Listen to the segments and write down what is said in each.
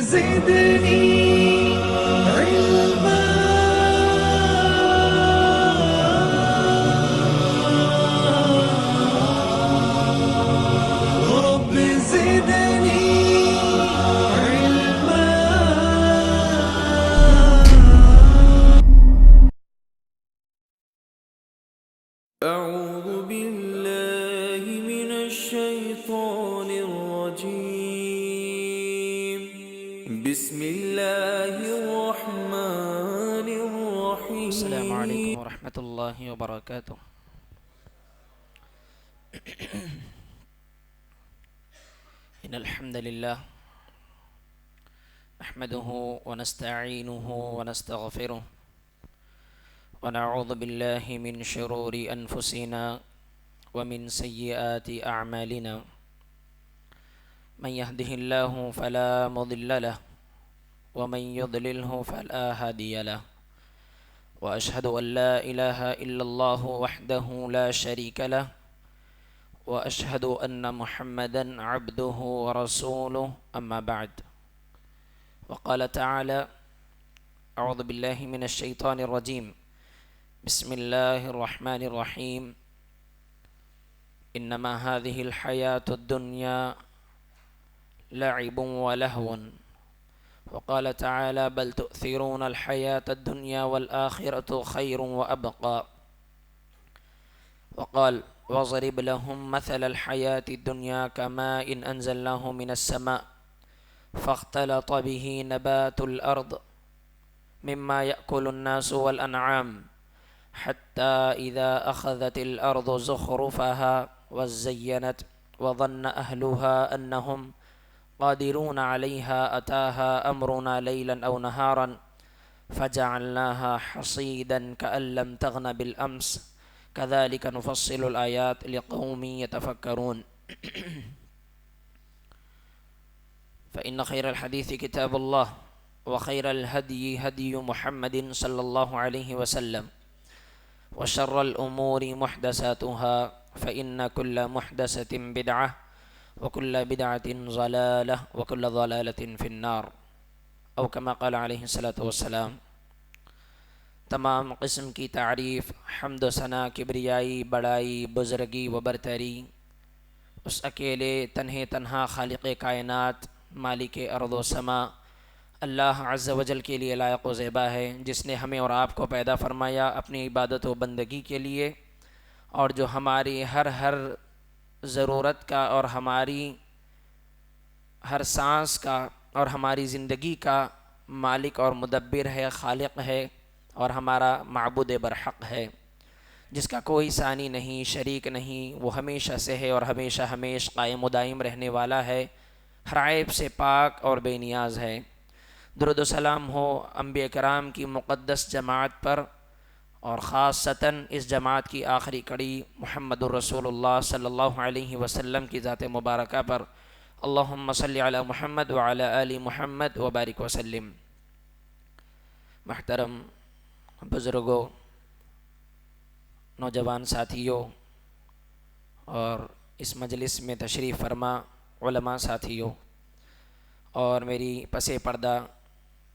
زدني علما رب زدني علما. أعوذ بالله من الشيطان الرجيم. بسم الله الرحمن الرحيم. السلام عليكم ورحمة الله وبركاته. إن الحمد لله نحمده ونستعينه ونستغفره ونعوذ بالله من شرور أنفسنا ومن سيئات أعمالنا. من يهده الله فلا مضل له ومن يضلله فلا هادي له. وأشهد أن لا إله إلا الله وحده لا شريك له وأشهد أن محمدا عبده ورسوله. أما بعد، وقال تعالى: أعوذ بالله من الشيطان الرجيم. بسم الله الرحمن الرحيم. إنما هذه الحياة الدنيا لعب ولهو. وقال تعالى: بل تؤثرون الحياة الدنيا والآخرة خير وأبقى. وقال: واضرب لهم مثل الحياة الدنيا كماء أنزلناه من السماء فاختلط به نبات الأرض مما يأكل الناس والأنعام حتى إذا أخذت الأرض زخرفها وزينت وظن أهلها أنهم قادرون عليها أتاها أمرنا ليلا أو نهارا فجعلناها حصيدا كأن لم تغن بالأمس كذلك نفصل الآيات لقوم يتفكرون. فإن خير الحديث كتاب الله وخير الهدي هدي محمد صلى الله عليه وسلم وشر الأمور محدثاتها فإن كل محدثة بدعة وكل بدعة ضلالة وكل ضلالة في النار، أو كما قال عليه الصلاة والسلام. تمام قسم کی تعریف، حمد و ثنا، کبریائی، بڑائی، بزرگی و برتری اس اکیلے تنہا خالق کائنات، مالک ارض و سما اللہ عز و جل کے لیے لائق و زیبا ہے، جس نے ہمیں اور آپ کو پیدا فرمایا اپنی عبادت و بندگی کے لیے، اور جو ہماری ہر ضرورت کا اور ہماری ہر سانس کا اور ہماری زندگی کا مالک اور مدبر ہے، خالق ہے اور ہمارا معبود برحق ہے، جس کا کوئی ثانی نہیں، شریک نہیں. وہ ہمیشہ سے ہے اور ہمیشہ قائم و دائم رہنے والا ہے، ہر عیب سے پاک اور بے نیاز ہے. درود و سلام ہو انبیاء کرام کی مقدس جماعت پر، اور خاصتاً اس جماعت کی آخری کڑی محمد الرسول اللہ صلی اللہ علیہ وسلم کی ذات مبارکہ پر. اللہم صلی علی محمد وعلی آل محمد وبارک وسلم. محترم بزرگوں، نوجوان ساتھیوں اور اس مجلس میں تشریف فرما علماء ساتھیوں، اور میری پس پردہ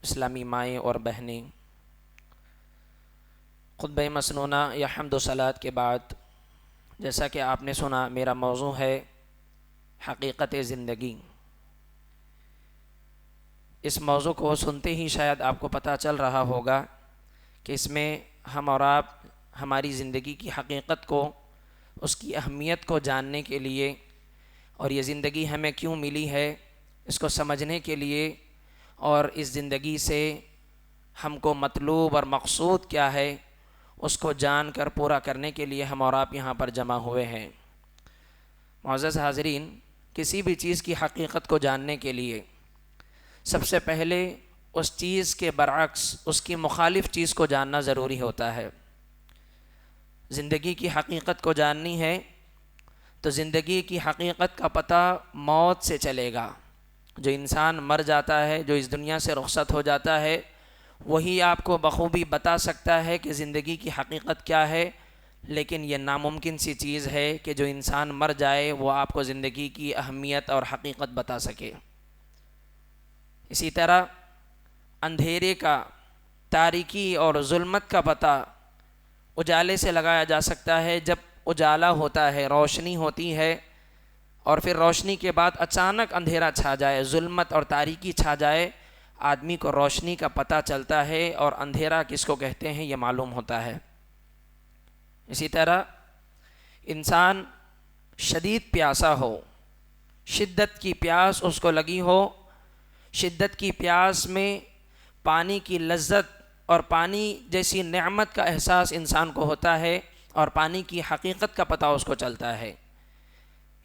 اسلامی مائیں اور بہنیں، خطبہ مسنونہ یا حمد و صلوات کے بعد جیسا کہ آپ نے سنا، میرا موضوع ہے حقیقت زندگی. اس موضوع کو سنتے ہی شاید آپ کو پتہ چل رہا ہوگا کہ اس میں ہم اور آپ ہماری زندگی کی حقیقت کو، اس کی اہمیت کو جاننے کے لیے، اور یہ زندگی ہمیں کیوں ملی ہے اس کو سمجھنے کے لیے، اور اس زندگی سے ہم کو مطلوب اور مقصود کیا ہے اس کو جان کر پورا کرنے کے لیے ہم اور آپ یہاں پر جمع ہوئے ہیں. معزز حاضرین، کسی بھی چیز کی حقیقت کو جاننے کے لیے سب سے پہلے اس چیز کے برعکس اس کی مخالف چیز کو جاننا ضروری ہوتا ہے. زندگی کی حقیقت کو جاننی ہے تو زندگی کی حقیقت کا پتہ موت سے چلے گا. جو انسان مر جاتا ہے، جو اس دنیا سے رخصت ہو جاتا ہے، وہی آپ کو بخوبی بتا سکتا ہے کہ زندگی کی حقیقت کیا ہے. لیکن یہ ناممکن سی چیز ہے کہ جو انسان مر جائے وہ آپ کو زندگی کی اہمیت اور حقیقت بتا سکے. اسی طرح اندھیرے کا، تاریکی اور ظلمت کا پتہ اجالے سے لگایا جا سکتا ہے۔ جب اجالا ہوتا ہے، روشنی ہوتی ہے، اور پھر روشنی کے بعد اچانک اندھیرا چھا جائے، ظلمت اور تاریکی چھا جائے، آدمی کو روشنی کا پتہ چلتا ہے اور اندھیرا کس کو کہتے ہیں یہ معلوم ہوتا ہے۔ اسی طرح انسان شدید پیاسا ہو، شدت کی پیاس اس کو لگی ہو، شدت کی پیاس میں پانی کی لذت اور پانی جیسی نعمت کا احساس انسان کو ہوتا ہے، اور پانی کی حقیقت کا پتہ اس کو چلتا ہے۔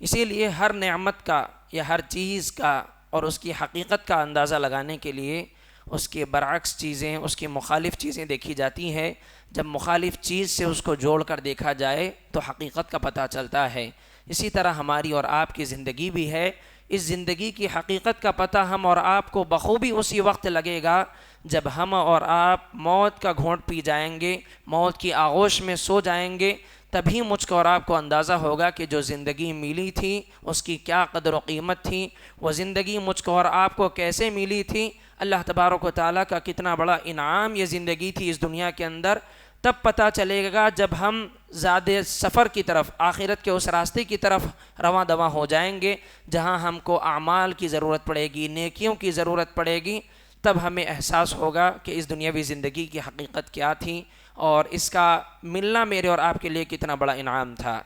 اسی لیے ہر نعمت کا یا ہر چیز کا اور اس کی حقیقت کا اندازہ لگانے کے لیے اس کے برعکس چیزیں، اس کی مخالف چیزیں دیکھی جاتی ہیں۔ جب مخالف چیز سے اس کو جوڑ کر دیکھا جائے تو حقیقت کا پتہ چلتا ہے۔ اسی طرح ہماری اور آپ کی زندگی بھی ہے۔ اس زندگی کی حقیقت کا پتہ ہم اور آپ کو بخوبی اسی وقت لگے گا جب ہم اور آپ موت کا گھونٹ پی جائیں گے، موت کی آغوش میں سو جائیں گے، تبھی مجھ کو اور آپ کو اندازہ ہوگا کہ جو زندگی ملی تھی اس کی کیا قدر و قیمت تھی، وہ زندگی مجھ کو اور آپ کو کیسے ملی تھی، اللہ تبارک و تعالیٰ کا کتنا بڑا انعام یہ زندگی تھی اس دنیا کے اندر۔ تب پتہ چلے گا جب ہم زیادہ سفر کی طرف، آخرت کے اس راستے کی طرف رواں دواں ہو جائیں گے جہاں ہم کو اعمال کی ضرورت پڑے گی، نیکیوں کی ضرورت پڑے گی، تب ہمیں احساس ہوگا کہ اس دنیاوی زندگی کی حقیقت کیا تھی اور اس کا ملنا میرے اور آپ کے لیے کتنا بڑا انعام تھا۔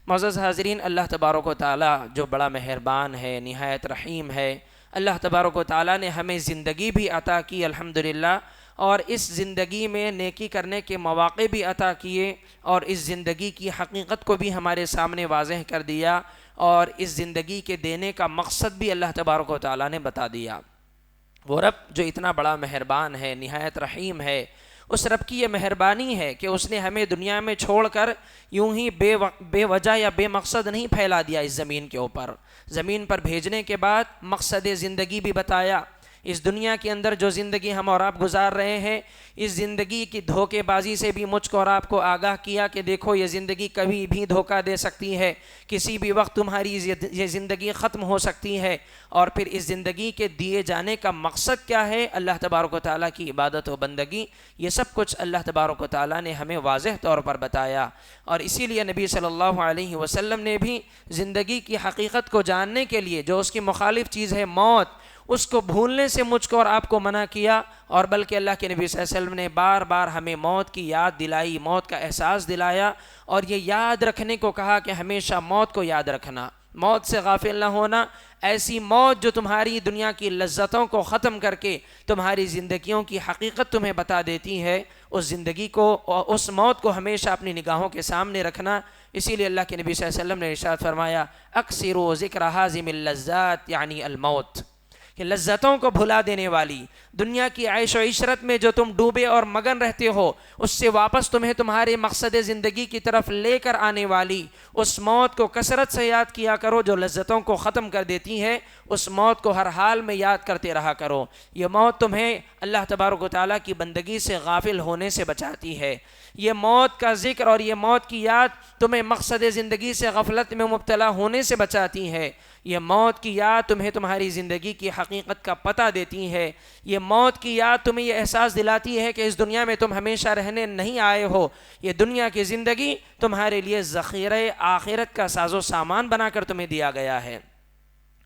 معزز حاضرین، اللہ تبارک و تعالیٰ جو بڑا مہربان ہے، نہایت رحیم ہے، اللہ تبارک و تعالیٰ نے ہمیں زندگی بھی عطا کی الحمدللہ، اور اس زندگی میں نیکی کرنے کے مواقع بھی عطا کیے، اور اس زندگی کی حقیقت کو بھی ہمارے سامنے واضح کر دیا، اور اس زندگی کے دینے کا مقصد بھی اللہ تبارک و تعالیٰ نے بتا دیا۔ وہ رب جو اتنا بڑا مہربان ہے، نہایت رحیم ہے، اس رب کی یہ مہربانی ہے کہ اس نے ہمیں دنیا میں چھوڑ کر یوں ہی بے وجہ یا بے مقصد نہیں پھیلا دیا اس زمین کے اوپر۔ زمین پر بھیجنے کے بعد مقصد زندگی بھی بتایا۔ اس دنیا کے اندر جو زندگی ہم اور آپ گزار رہے ہیں، اس زندگی کی دھوکے بازی سے بھی مجھ کو اور آپ کو آگاہ کیا کہ دیکھو یہ زندگی کبھی بھی دھوکہ دے سکتی ہے، کسی بھی وقت تمہاری یہ زندگی ختم ہو سکتی ہے، اور پھر اس زندگی کے دیے جانے کا مقصد کیا ہے، اللہ تبارک و تعالیٰ کی عبادت و بندگی، یہ سب کچھ اللہ تبارک و تعالیٰ نے ہمیں واضح طور پر بتایا۔ اور اسی لیے نبی صلی اللہ علیہ وسلم نے بھی زندگی کی حقیقت کو جاننے کے لیے جو اس کی مخالف چیز ہے موت، اس کو بھولنے سے مجھ کو اور آپ کو منع کیا، اور بلکہ اللہ کے نبی صلی اللہ علیہ وسلم نے بار بار ہمیں موت کی یاد دلائی، موت کا احساس دلایا، اور یہ یاد رکھنے کو کہا کہ ہمیشہ موت کو یاد رکھنا، موت سے غافل نہ ہونا۔ ایسی موت جو تمہاری دنیا کی لذتوں کو ختم کر کے تمہاری زندگیوں کی حقیقت تمہیں بتا دیتی ہے، اس زندگی کو، اس موت کو ہمیشہ اپنی نگاہوں کے سامنے رکھنا۔ اسی لیے اللہ کے نبی صلی اللہ علیہ وسلم نے ارشاد فرمایا، اکثروا ذکر حازم اللذات یعنی الموت، کہ لذتوں کو بھلا دینے والی، دنیا کی عیش و عشرت میں جو تم ڈوبے اور مگن رہتے ہو، اس سے واپس تمہیں تمہارے مقصد زندگی کی طرف لے کر آنے والی اس موت کو کثرت سے یاد کیا کرو جو لذتوں کو ختم کر دیتی ہے۔ اس موت کو ہر حال میں یاد کرتے رہا کرو۔ یہ موت تمہیں اللہ تبارک و تعالیٰ کی بندگی سے غافل ہونے سے بچاتی ہے۔ یہ موت کا ذکر اور یہ موت کی یاد تمہیں مقصد زندگی سے غفلت میں مبتلا ہونے سے بچاتی ہے۔ یہ موت کی یاد تمہیں تمہاری زندگی کی حقیقت کا پتہ دیتی ہے۔ یہ موت کی یاد تمہیں یہ احساس دلاتی ہے کہ اس دنیا میں تم ہمیشہ رہنے نہیں آئے ہو، یہ دنیا کی زندگی تمہارے لیے ذخیرہ آخرت کا ساز و سامان بنا کر تمہیں دیا گیا ہے۔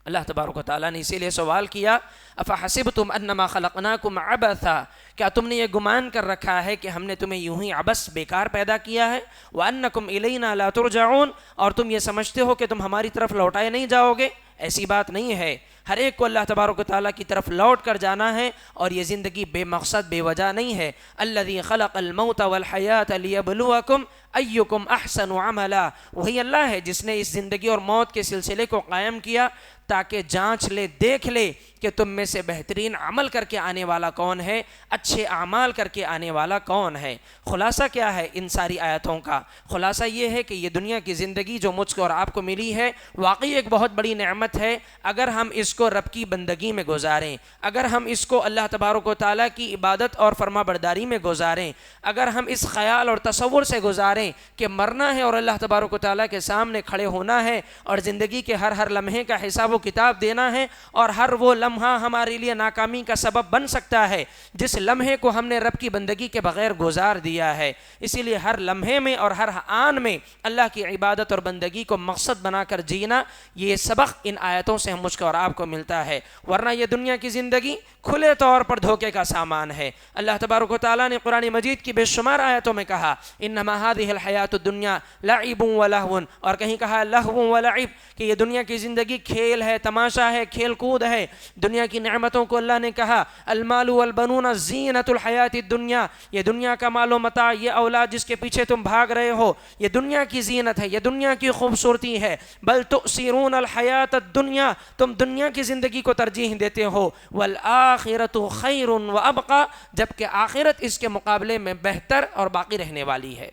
اللہ تبارک و تعالیٰ نے اسی لیے سوال کیا، افحسبتم انما خلقناکم عبثا، کیا تم نے یہ گمان کر رکھا ہے کہ ہم نے تمہیں یوں ہی عبث بیکار پیدا کیا ہے، وانکم الینا لا ترجعون، اور تم یہ سمجھتے ہو کہ تم ہماری طرف لوٹائے نہیں جاؤ گے؟ ایسی بات نہیں ہے، ہر ایک کو اللہ تبارک و تعالیٰ کی طرف لوٹ کر جانا ہے، اور یہ زندگی بے مقصد بے وجہ نہیں ہے۔ الذی خلق الموت والحیات لیبلوکم ایکم احسن عملا، وہی اللہ ہے جس نے اس زندگی اور موت کے سلسلے کو قائم کیا تاکہ جانچ لے، دیکھ لے کہ تم میں سے بہترین عمل کر کے آنے والا کون ہے، اچھے اعمال کر کے آنے والا کون ہے۔ خلاصہ کیا ہے ان ساری آیتوں کا؟ خلاصہ یہ ہے کہ یہ دنیا کی زندگی جو مجھ کو اور آپ کو ملی ہے واقعی ایک بہت بڑی نعمت ہے۔ اگر ہم اس کو رب کی بندگی میں گزاریں، اگر ہم اس کو اللہ تبارک و تعالیٰ کی عبادت اور فرما برداری میں گزاریں، اگر ہم اس خیال اور تصور سے گزاریں کہ مرنا ہے اور اللہ تبارک و تعالیٰ کے سامنے کھڑے ہونا ہے اور زندگی کے ہر لمحے کا حساب و کتاب دینا ہے، اور ہر وہ لمحہ ہمارے لیے ناکامی کا سبب بن سکتا ہے جس لمحے کو ہم نے رب کی بندگی کے بغیر گزار دیا ہے، اسی لیے ہر لمحے میں اور ہر آن میں اللہ کی عبادت اور بندگی کو مقصد بنا کر جینا، یہ سبق ان آیتوں سے مجھ کو اور آپ کو ملتا ہے، ورنہ یہ دنیا کی زندگی کھلے طور پر دھوکے کا سامان ہے۔ اللہ تبارک و تعالیٰ نے قرآن مجید کی بے شمار آیتوں میں کہا انما هذه الحیات الدنیا لعب ولہو، اور کہیں کہا لہو ولعب، کہ یہ دنیا کی زندگی کھیل ہے، تماشا ہے، کھیل کود ہے۔ دنیا کی نعمتوں کو اللہ نے کہا المال والبنون زینت الحیات الدنیا، یہ دنیا کا مال و متاع، یہ اولاد جس کے پیچھے تم بھاگ رہے ہو، یہ دنیا کی زینت ہے، یہ دنیا کی خوبصورتی ہے۔ بل تؤثرون الحیات الدنیا، تم دنیا کی زندگی کو ترجیح دیتے ہو، والآخرۃ خیر وابقی، جبکہ آخرت اس کے مقابلے میں بہتر اور باقی رہنے والی ہے۔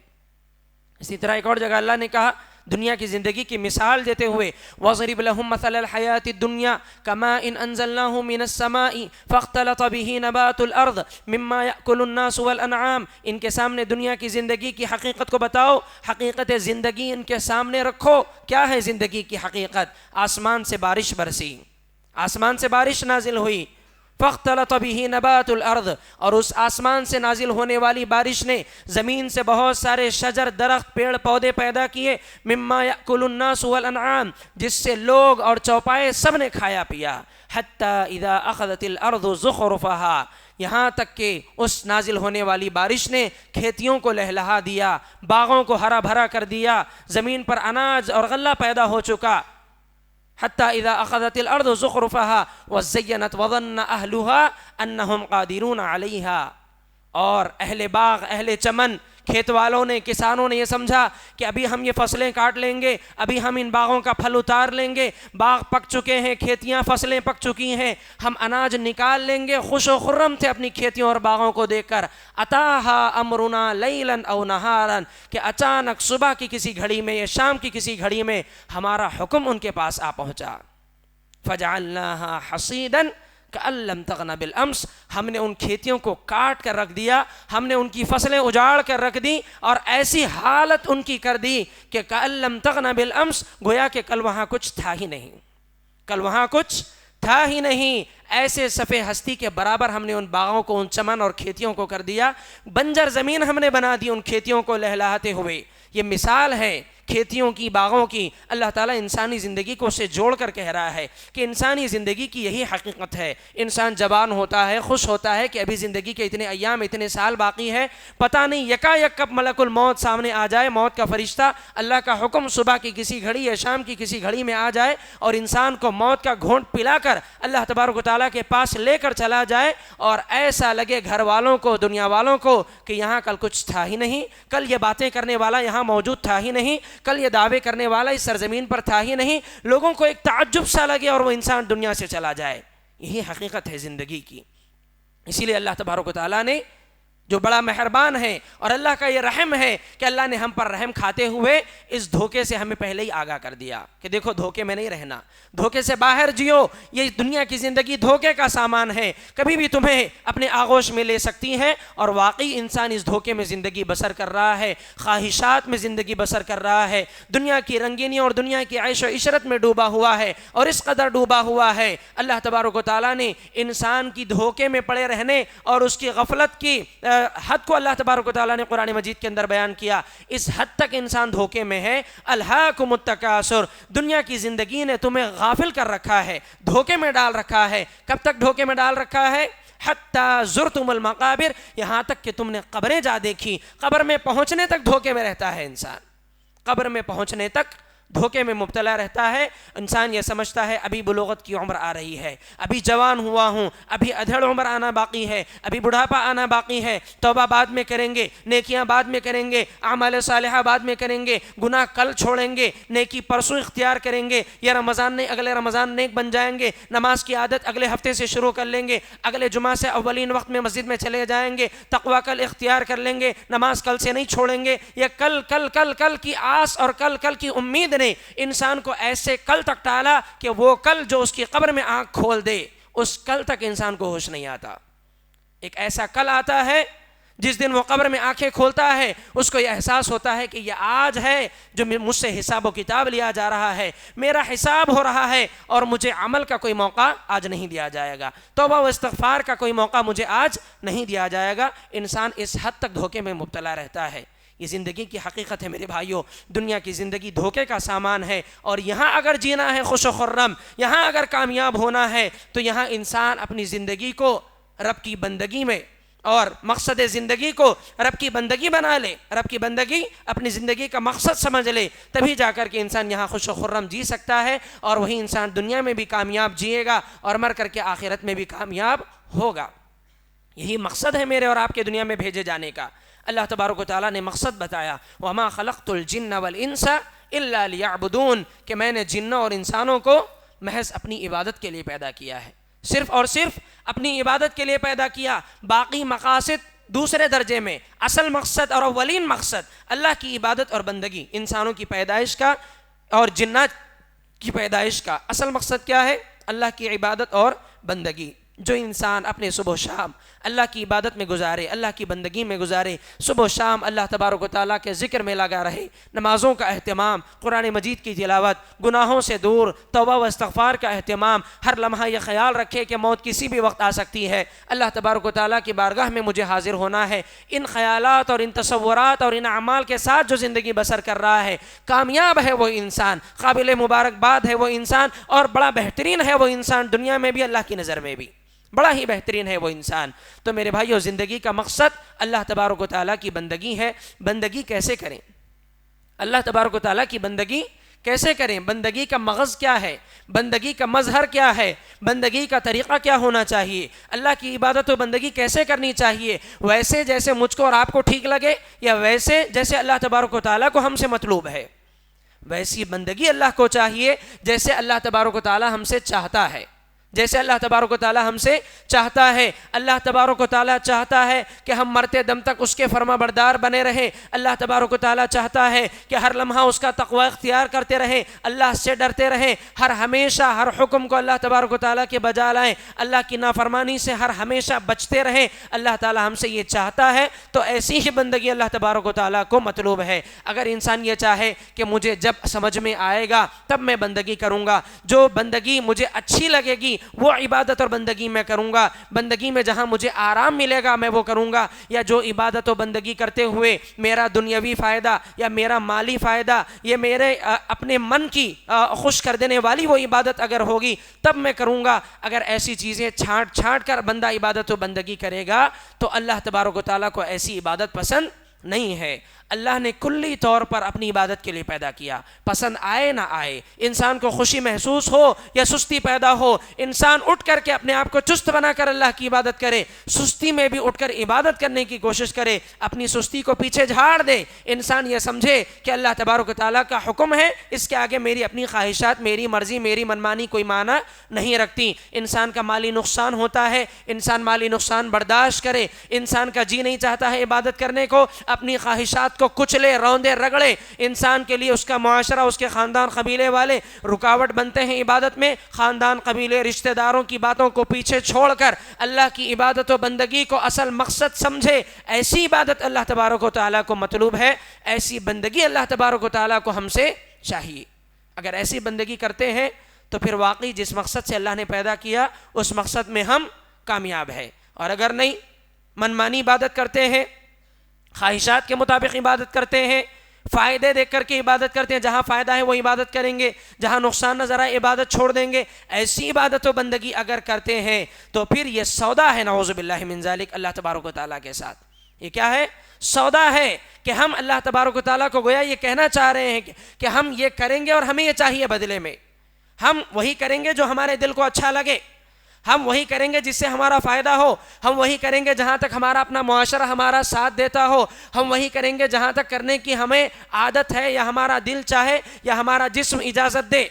اسی طرح ایک اور جگہ اللہ نے کہا دنیا کی زندگی کی مثال دیتے ہوئے وَضْرِبْ لَهُمْ مَثَلَ الْحَيَاةِ الدُّنْيَا كَمَاءٍ أَنزَلْنَاهُ مِنَ السَّمَاءِ فَاخْتَلَطَ بِهِ نَبَاتُ الْأَرْضِ مِمَّا يَأْكُلُ النَّاسُ وَالْأَنْعَامُ، ان کے سامنے دنیا کی زندگی کی حقیقت کو بتاؤ، حقیقت زندگی ان کے سامنے رکھو۔ کیا ہے زندگی کی حقیقت؟ آسمان سے بارش برسی، آسمان سے بارش نازل ہوئی، فاختلط به نبات الارض، اور اس آسمان سے نازل ہونے والی بارش نے زمین سے بہت سارے شجر، درخت، پیڑ پودے پیدا کیے، مما یأکل الناس والانعام، جس سے لوگ اور چوپائے سب نے کھایا پیا، حتی اذا اخذت الارض زخرفها، یہاں تک کہ اس نازل ہونے والی بارش نے کھیتیوں کو لہلہا دیا، باغوں کو ہرا بھرا کر دیا، زمین پر اناج اور غلہ پیدا ہو چکا۔ حتی اذا اخذت الارض زخرفها وزینت وظن اہلها انہم قادرون علیہا، اور اہل باغ، اہل چمن، کھیت والوں نے، کسانوں نے یہ سمجھا کہ ابھی ہم یہ فصلیں کاٹ لیں گے، ابھی ہم ان باغوں کا پھل اتار لیں گے، باغ پک چکے ہیں، کھیتیاں، فصلیں پک چکی ہیں، ہم اناج نکال لیں گے، خوش و خرم تھے اپنی کھیتیوں اور باغوں کو دیکھ کر۔ اتاہا امرنا لیلا او نہارا، کہ اچانک صبح کی کسی گھڑی میں یا شام کی کسی گھڑی میں ہمارا حکم ان کے پاس آ پہنچا۔ فجعلناها حصیدا کأن لم تغن بالامس، ہم نے ان کھیتیوں کو کاٹ کر رکھ دیا، ہم نے ان کی فصلیں اجاڑ کر رکھ دی، اور ایسی حالت ان کی کر دی کہ کأن لم تغن بالامس، گویا کہ کل وہاں کچھ تھا ہی نہیں، کل وہاں کچھ تھا ہی نہیں۔ ایسے صفحے ہستی کے برابر ہم نے ان باغوں کو، ان چمن اور کھیتیوں کو کر دیا، بنجر زمین ہم نے بنا دی ان کھیتیوں کو لہلاتے ہوئے۔ یہ مثال ہے کھیتیوں کی، باغوں کی۔ اللہ تعالیٰ انسانی زندگی کو اسے جوڑ کر کہہ رہا ہے کہ انسانی زندگی کی یہی حقیقت ہے۔ انسان جوان ہوتا ہے، خوش ہوتا ہے کہ ابھی زندگی کے اتنے ایام، اتنے سال باقی ہے، پتہ نہیں یکا یک کب ملک الموت سامنے آ جائے، موت کا فرشتہ، اللہ کا حکم صبح کی کسی گھڑی یا شام کی کسی گھڑی میں آ جائے اور انسان کو موت کا گھونٹ پلا کر اللہ تبارک و تعالیٰ کے پاس لے کر چلا جائے، اور ایسا لگے گھر والوں کو، دنیا والوں کو کہ یہاں کل کچھ تھا ہی نہیں، کل یہ باتیں کرنے والا یہاں موجود تھا ہی نہیں، کل یہ دعوے کرنے والا اس سرزمین پر تھا ہی نہیں، لوگوں کو ایک تعجب سا لگے اور وہ انسان دنیا سے چلا جائے۔ یہی حقیقت ہے زندگی کی۔ اسی لیے اللہ تبارک و تعالیٰ نے، جو بڑا مہربان ہے، اور اللہ کا یہ رحم ہے کہ اللہ نے ہم پر رحم کھاتے ہوئے اس دھوکے سے ہمیں پہلے ہی آگاہ کر دیا کہ دیکھو دھوکے میں نہیں رہنا، دھوکے سے باہر جیو، یہ دنیا کی زندگی دھوکے کا سامان ہے، کبھی بھی تمہیں اپنے آغوش میں لے سکتی ہے، اور واقعی انسان اس دھوکے میں زندگی بسر کر رہا ہے، خواہشات میں زندگی بسر کر رہا ہے، دنیا کی رنگینیوں اور دنیا کی عیش و عشرت میں ڈوبا ہوا ہے، اور اس قدر ڈوبا ہوا ہے اللہ تبارک و تعالیٰ نے انسان کی دھوکے میں پڑے رہنے اور اس کی غفلت کی حد کو اللہ تبارک و تعالیٰ نے قرآن مجید کے اندر بیان کیا۔ اس حد تک انسان دھوکے میں ہے، الہاکم التکاثر، دنیا کی زندگی نے تمہیں غافل کر رکھا ہے، دھوکے میں ڈال رکھا ہے۔ کب تک دھوکے میں ڈال رکھا ہے؟ حتی زرتم المقابر، یہاں تک کہ تم نے قبریں جا دیکھی۔ قبر میں پہنچنے تک دھوکے میں رہتا ہے انسان، قبر میں پہنچنے تک دھوکے میں مبتلا رہتا ہے۔ انسان یہ سمجھتا ہے ابھی بلوغت کی عمر آ رہی ہے، ابھی جوان ہوا ہوں، ابھی ادھڑ عمر آنا باقی ہے، ابھی بڑھاپا آنا باقی ہے، توبہ بعد میں کریں گے، نیکیاں بعد میں کریں گے، اعمال صالحہ بعد میں کریں گے، گناہ کل چھوڑیں گے، نیکی پرسوں اختیار کریں گے، یا رمضان نہیں اگلے رمضان نیک بن جائیں گے، نماز کی عادت اگلے ہفتے سے شروع کر لیں گے، اگلے جمعہ سے اولین وقت میں مسجد میں چلے جائیں گے، تقویٰ کل اختیار کر لیں گے، نماز کل سے نہیں چھوڑیں گے، یا کل کل کل کل کی آس اور کل کل کی امید نے انسان کو ایسے کل تک ٹالا کہ وہ کل جو اس کی قبر میں آنکھ کھول دے، اس کل تک انسان کو ہوش نہیں آتا۔ ایک ایسا کل آتا ہے جس دن وہ قبر میں آنکھیں کھولتا ہے، اس کو یہ احساس ہوتا ہے کہ یہ آج ہے جو مجھ سے حساب و کتاب لیا جا رہا ہے، میرا حساب ہو رہا ہے، اور مجھے عمل کا کوئی موقع آج نہیں دیا جائے گا، توبہ و استغفار کا کوئی موقع مجھے آج نہیں دیا جائے گا۔ انسان اس حد تک دھوکے میں مبتلا رہتا ہے۔ یہ زندگی کی حقیقت ہے میرے بھائیوں، دنیا کی زندگی دھوکے کا سامان ہے، اور یہاں اگر جینا ہے خوش و خرم، یہاں اگر کامیاب ہونا ہے، تو یہاں انسان اپنی زندگی کو رب کی بندگی میں اور مقصد زندگی کو رب کی بندگی بنا لے، رب کی بندگی اپنی زندگی کا مقصد سمجھ لے، تبھی جا کر کے انسان یہاں خوش و خرم جی سکتا ہے، اور وہی انسان دنیا میں بھی کامیاب جیے گا اور مر کر کے آخرت میں بھی کامیاب ہوگا۔ یہی مقصد ہے میرے اور آپ کے دنیا میں بھیجے جانے کا۔ اللہ تبارک و تعالیٰ نے مقصد بتایا، وَمَا خَلَقْتُ الْجِنَّ وَالْإِنسَ إِلَّا لِيَعْبُدُونَ، کہ میں نے جنوں اور انسانوں کو محض اپنی عبادت کے لیے پیدا کیا ہے، صرف اور صرف اپنی عبادت کے لیے پیدا کیا۔ باقی مقاصد دوسرے درجے میں، اصل مقصد اور اولین مقصد اللہ کی عبادت اور بندگی، انسانوں کی پیدائش کا اور جنات کی پیدائش کا اصل مقصد کیا ہے؟ اللہ کی عبادت اور بندگی۔ جو انسان اپنے صبح و شام اللہ کی عبادت میں گزارے، اللہ کی بندگی میں گزارے، صبح و شام اللہ تبارک و تعالیٰ کے ذکر میں لگا رہے، نمازوں کا اہتمام، قرآن مجید کی تلاوت، گناہوں سے دور، توبہ و استغفار کا اہتمام، ہر لمحہ یہ خیال رکھے کہ موت کسی بھی وقت آ سکتی ہے، اللہ تبارک و تعالیٰ کی بارگاہ میں مجھے حاضر ہونا ہے، ان خیالات اور ان تصورات اور ان اعمال کے ساتھ جو زندگی بسر کر رہا ہے، کامیاب ہے وہ انسان، قابل مبارکباد ہے وہ انسان، اور بڑا بہترین ہے وہ انسان، دنیا میں بھی اللہ کی نظر میں بھی بڑا ہی بہترین ہے وہ انسان۔ تو میرے بھائیو، زندگی کا مقصد اللہ تبارک و تعالیٰ کی بندگی ہے۔ بندگی کیسے کریں؟ اللہ تبارک و تعالیٰ کی بندگی کیسے کریں؟ بندگی کا مغز کیا ہے؟ بندگی کا مظہر کیا ہے؟ بندگی کا طریقہ کیا ہونا چاہیے؟ اللہ کی عبادت و بندگی کیسے کرنی چاہیے؟ ویسے جیسے مجھ کو اور آپ کو ٹھیک لگے، یا ویسے جیسے اللہ تبارک و تعالیٰ کو ہم سے مطلوب ہے؟ ویسی بندگی اللہ کو چاہیے جیسے اللہ تبارک و تعالیٰ ہم سے چاہتا ہے، جیسے اللہ تبارک و تعالیٰ ہم سے چاہتا ہے۔ اللہ تبارک و تعالیٰ چاہتا ہے کہ ہم مرتے دم تک اس کے فرما بردار بنے رہیں۔ اللہ تبارک و تعالیٰ چاہتا ہے کہ ہر لمحہ اس کا تقوی اختیار کرتے رہیں، اللہ سے ڈرتے رہیں، ہر ہمیشہ ہر حکم کو اللہ تبارک و تعالیٰ کے بجا لائیں، اللہ کی نافرمانی سے ہر ہمیشہ بچتے رہیں۔ اللہ تعالیٰ ہم سے یہ چاہتا ہے، تو ایسی ہی بندگی اللہ تبارک و تعالیٰ کو مطلوب ہے۔ اگر انسان یہ چاہے کہ مجھے جب سمجھ میں آئے گا تب میں بندگی کروں گا، جو بندگی مجھے اچھی لگے گی وہ عبادت اور بندگی میں کروں گا، بندگی میں جہاں مجھے آرام ملے گا میں وہ کروں گا، یا جو عبادت و بندگی کرتے ہوئے میرا دنیاوی فائدہ یا میرا مالی فائدہ، یہ میرے اپنے من کی خوش کر دینے والی وہ عبادت اگر ہوگی تب میں کروں گا۔ اگر ایسی چیزیں چھانٹ چھانٹ کر بندہ عبادت و بندگی کرے گا تو اللہ تبارک و تعالیٰ کو ایسی عبادت پسند نہیں ہے۔ اللہ نے کلی طور پر اپنی عبادت کے لیے پیدا کیا، پسند آئے نہ آئے، انسان کو خوشی محسوس ہو یا سستی پیدا ہو، انسان اٹھ کر کے اپنے آپ کو چست بنا کر اللہ کی عبادت کرے، سستی میں بھی اٹھ کر عبادت کرنے کی کوشش کرے، اپنی سستی کو پیچھے جھاڑ دے، انسان یہ سمجھے کہ اللہ تبارک و تعالیٰ کا حکم ہے، اس کے آگے میری اپنی خواہشات، میری مرضی، میری منمانی کوئی معنی نہیں رکھتی۔ انسان کا مالی نقصان ہوتا ہے، انسان مالی نقصان برداشت کرے، انسان کا جی نہیں چاہتا ہے عبادت کرنے کو، اپنی خواہشات کو کچلے روندے رگڑے، انسان کے لیے اس کا معاشرہ، اس کے خاندان قبیلے والے رکاوٹ بنتے ہیں عبادت میں، خاندان قبیلے رشتہ داروں کی باتوں کو پیچھے چھوڑ کر اللہ کی عبادت و بندگی کو اصل مقصد سمجھے۔ ایسی عبادت اللہ تبارک و تعالیٰ کو مطلوب ہے، ایسی بندگی اللہ تبارک و تعالیٰ کو ہم سے چاہیے۔ اگر ایسی بندگی کرتے ہیں تو پھر واقعی جس مقصد سے اللہ نے پیدا کیا اس مقصد میں ہم کامیاب ہیں، اور اگر نہیں، منمانی عبادت کرتے ہیں، خواہشات کے مطابق عبادت کرتے ہیں، فائدے دیکھ کر کے عبادت کرتے ہیں، جہاں فائدہ ہے وہ عبادت کریں گے، جہاں نقصان نظر آئے عبادت چھوڑ دیں گے، ایسی عبادت و بندگی اگر کرتے ہیں تو پھر یہ سودا ہے نعوذ باللہ من ذالک اللہ تبارک و تعالیٰ کے ساتھ۔ یہ کیا ہے؟ سودا ہے کہ ہم اللہ تبارک و تعالیٰ کو گویا یہ کہنا چاہ رہے ہیں کہ ہم یہ کریں گے اور ہمیں یہ چاہیے بدلے میں، ہم وہی کریں گے جو ہمارے دل کو اچھا لگے، ہم وہی کریں گے جس سے ہمارا فائدہ ہو، ہم وہی کریں گے جہاں تک ہمارا اپنا معاشرہ ہمارا ساتھ دیتا ہو، ہم وہی کریں گے جہاں تک کرنے کی ہمیں عادت ہے یا ہمارا دل چاہے یا ہمارا جسم اجازت دے۔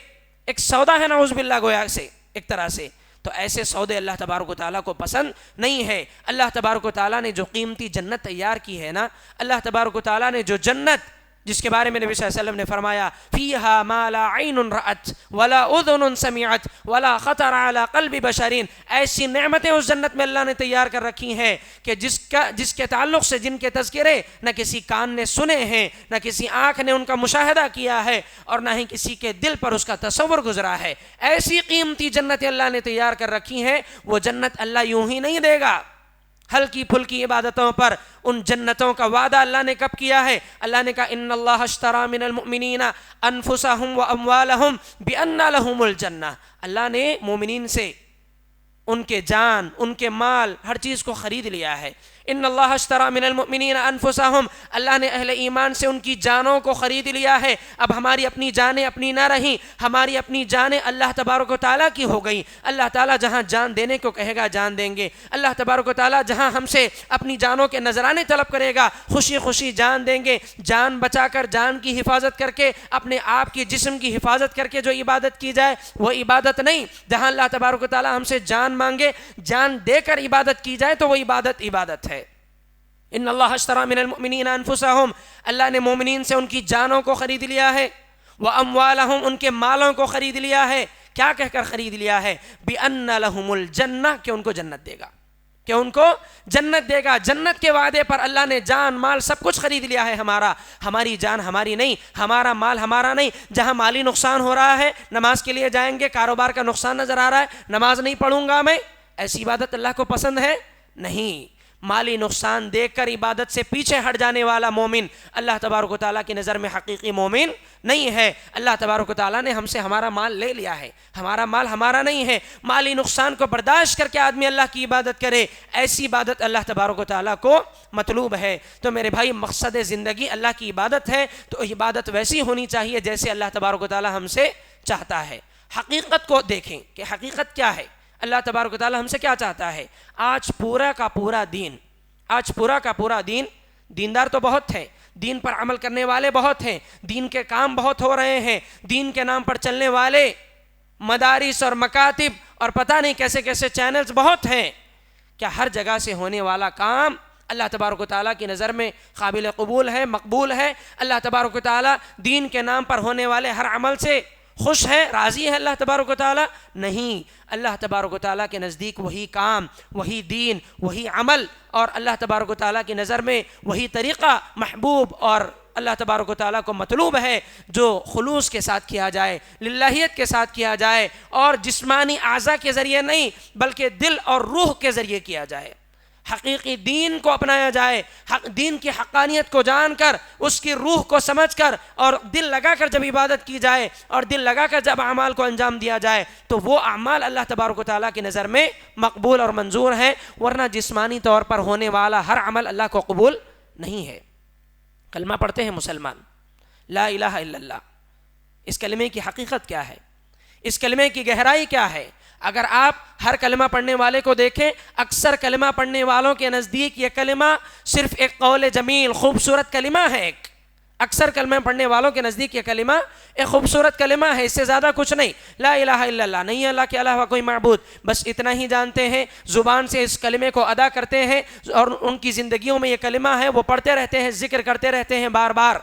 ایک سودا ہے نعوذ باللہ گویا سے ایک طرح سے۔ تو ایسے سودے اللہ تبارک و تعالیٰ کو پسند نہیں ہے۔ اللہ تبارک و تعالیٰ نے جو قیمتی جنت تیار کی ہے نا، اللہ تبارک و تعالیٰ نے جو جنت جس کے بارے میں نبی صلی اللہ علیہ وسلم نے فرمایا فیہا ما لا عین رأت ولا اذن سمعت ولا خطر علی قلب بشر، ایسی نعمتیں اس جنت میں اللہ نے تیار کر رکھی ہیں کہ جس کے تعلق سے جن کے تذکرے نہ کسی کان نے سنے ہیں، نہ کسی آنکھ نے ان کا مشاہدہ کیا ہے، اور نہ ہی کسی کے دل پر اس کا تصور گزرا ہے۔ ایسی قیمتی جنتیں اللہ نے تیار کر رکھی ہیں، وہ جنت اللہ یوں ہی نہیں دے گا۔ ہلکی پھلکی عبادتوں پر ان جنتوں کا وعدہ اللہ نے کب کیا ہے؟ اللہ نے کہا ان اللہ اشترى من المؤمنین انفسهم واموالهم بان لهم الجنہ، اللہ نے مومنین سے ان کے جان، ان کے مال، ہر چیز کو خرید لیا ہے۔ ان اللہ اشترى من المؤمنین انفسهم، اللہ نے اہل ایمان سے ان کی جانوں کو خرید لیا ہے۔ اب ہماری اپنی جانیں اپنی نہ رہیں، ہماری اپنی جانیں اللہ تبارک و تعالیٰ کی ہو گئی۔ اللہ تعالیٰ جہاں جان دینے کو کہے گا جان دیں گے، اللہ تبارک و تعالیٰ جہاں ہم سے اپنی جانوں کے نذرانے طلب کرے گا خوشی خوشی جان دیں گے۔ جان بچا کر، جان کی حفاظت کر کے، اپنے آپ کی جسم کی حفاظت کر کے جو عبادت کی جائے وہ عبادت نہیں۔ جہاں اللہ تبارک و تعالیٰ ہم سے جان مانگے، جان دے کر عبادت کی جائے تو وہ عبادت ہے۔ ان اللہ اشترى من المؤمنین انفسهم، اللہ نے مومنین سے ان کی جانوں کو خرید لیا ہے، واموالهم، ان کے مالوں کو خرید لیا ہے۔ کیا کہہ کر خرید لیا ہے؟ بان لهم الجنہ، کہ ان کو جنت دے گا، کہ ان کو جنت دے گا۔ جنت کے وعدے پر اللہ نے جان مال سب کچھ خرید لیا ہے ہمارا۔ ہماری جان ہماری نہیں، ہمارا مال ہمارا نہیں۔ جہاں مالی نقصان ہو رہا ہے، نماز کے لیے جائیں گے، کاروبار کا نقصان نظر آ رہا ہے، نماز نہیں پڑھوں گا میں، ایسی عبادت اللہ کو پسند ہے؟ نہیں۔ مالی نقصان دیکھ کر عبادت سے پیچھے ہٹ جانے والا مومن اللہ تبارک و تعالیٰ کی نظر میں حقیقی مومن نہیں ہے۔ اللہ تبارک و تعالیٰ نے ہم سے ہمارا مال لے لیا ہے، ہمارا مال ہمارا نہیں ہے۔ مالی نقصان کو برداشت کر کے آدمی اللہ کی عبادت کرے، ایسی عبادت اللہ تبارک و تعالیٰ کو مطلوب ہے۔ تو میرے بھائی، مقصد زندگی اللہ کی عبادت ہے تو عبادت ویسی ہونی چاہیے جیسے اللہ تبارک و تعالیٰ ہم سے چاہتا ہے۔ حقیقت کو دیکھیں کہ حقیقت کیا ہے، اللہ تبارک و تعالیٰ ہم سے کیا چاہتا ہے۔ آج پورا کا پورا دین، دیندار تو بہت ہیں، دین پر عمل کرنے والے بہت ہیں، دین کے کام بہت ہو رہے ہیں، دین کے نام پر چلنے والے مدارس اور مکاتب اور پتہ نہیں کیسے کیسے چینلز بہت ہیں۔ کیا ہر جگہ سے ہونے والا کام اللہ تبارک و تعالیٰ کی نظر میں قابل قبول ہے، مقبول ہے؟ اللہ تبارک و تعالیٰ دین کے نام پر ہونے والے ہر عمل سے خوش ہے، راضی ہے اللہ تبارک و تعالیٰ؟ نہیں۔ اللہ تبارک و تعالیٰ کے نزدیک وہی کام، وہی دین، وہی عمل اور اللہ تبارک و تعالیٰ کی نظر میں وہی طریقہ محبوب اور اللہ تبارک و تعالیٰ کو مطلوب ہے جو خلوص کے ساتھ کیا جائے، للہیت کے ساتھ کیا جائے، اور جسمانی اعضاء کے ذریعے نہیں بلکہ دل اور روح کے ذریعے کیا جائے۔ حقیقی دین کو اپنایا جائے، دین کی حقانیت کو جان کر، اس کی روح کو سمجھ کر اور دل لگا کر جب عبادت کی جائے اور دل لگا کر جب اعمال کو انجام دیا جائے تو وہ اعمال اللہ تبارک و تعالیٰ کی نظر میں مقبول اور منظور ہیں، ورنہ جسمانی طور پر ہونے والا ہر عمل اللہ کو قبول نہیں ہے۔ کلمہ پڑھتے ہیں مسلمان، لا الہ الا اللہ، اس کلمے کی حقیقت کیا ہے؟ اس کلمے کی گہرائی کیا ہے؟ اگر آپ ہر کلمہ پڑھنے والے کو دیکھیں، اکثر کلمہ پڑھنے والوں کے نزدیک یہ کلمہ صرف ایک قول جمیل، خوبصورت کلمہ ہے۔ اکثر کلمہ پڑھنے والوں کے نزدیک یہ کلمہ ایک خوبصورت کلمہ ہے، اس سے زیادہ کچھ نہیں۔ لا الہ الا اللہ، نہیں ہے اللہ کے علاوہ کوئی معبود، بس اتنا ہی جانتے ہیں، زبان سے اس کلمے کو ادا کرتے ہیں اور ان کی زندگیوں میں یہ کلمہ ہے وہ پڑھتے رہتے ہیں، ذکر کرتے رہتے ہیں بار بار۔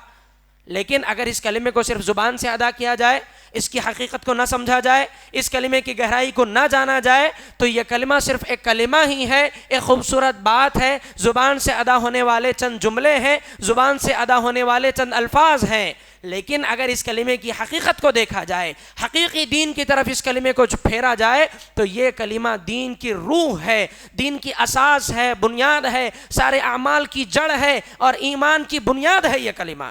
لیکن اگر اس کلمے کو صرف زبان سے ادا کیا جائے، اس کی حقیقت کو نہ سمجھا جائے، اس کلمے کی گہرائی کو نہ جانا جائے تو یہ کلمہ صرف ایک کلمہ ہی ہے، ایک خوبصورت بات ہے، زبان سے ادا ہونے والے چند جملے ہیں، زبان سے ادا ہونے والے چند الفاظ ہیں۔ لیکن اگر اس کلمے کی حقیقت کو دیکھا جائے، حقیقی دین کی طرف اس کلمے کو پھیرا جائے تو یہ کلمہ دین کی روح ہے، دین کی اساس ہے، بنیاد ہے، سارے اعمال کی جڑ ہے اور ایمان کی بنیاد ہے یہ کلمہ۔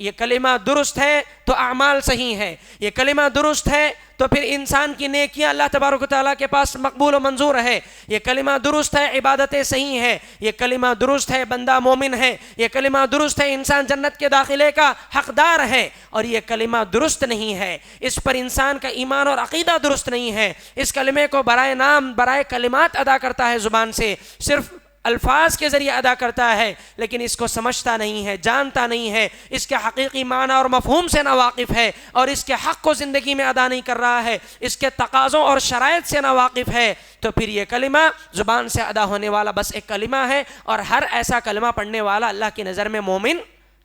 یہ کلمہ درست ہے تو اعمال صحیح ہے، یہ کلمہ درست ہے تو پھر انسان کی نیکیاں اللہ تبارک و تعالیٰ کے پاس مقبول و منظور ہے، یہ کلمہ درست ہے، عبادتیں صحیح ہے، یہ کلمہ درست ہے، بندہ مومن ہے، یہ کلمہ درست ہے، انسان جنت کے داخلے کا حقدار ہے۔ اور یہ کلمہ درست نہیں ہے، اس پر انسان کا ایمان اور عقیدہ درست نہیں ہے، اس کلمے کو برائے نام، برائے کلمات ادا کرتا ہے، زبان سے صرف الفاظ کے ذریعے ادا کرتا ہے، لیکن اس کو سمجھتا نہیں ہے، جانتا نہیں ہے، اس کے حقیقی معنی اور مفہوم سے ناواقف ہے اور اس کے حق کو زندگی میں ادا نہیں کر رہا ہے، اس کے تقاضوں اور شرائط سے ناواقف ہے، تو پھر یہ کلمہ زبان سے ادا ہونے والا بس ایک کلمہ ہے اور ہر ایسا کلمہ پڑھنے والا اللہ کی نظر میں مومن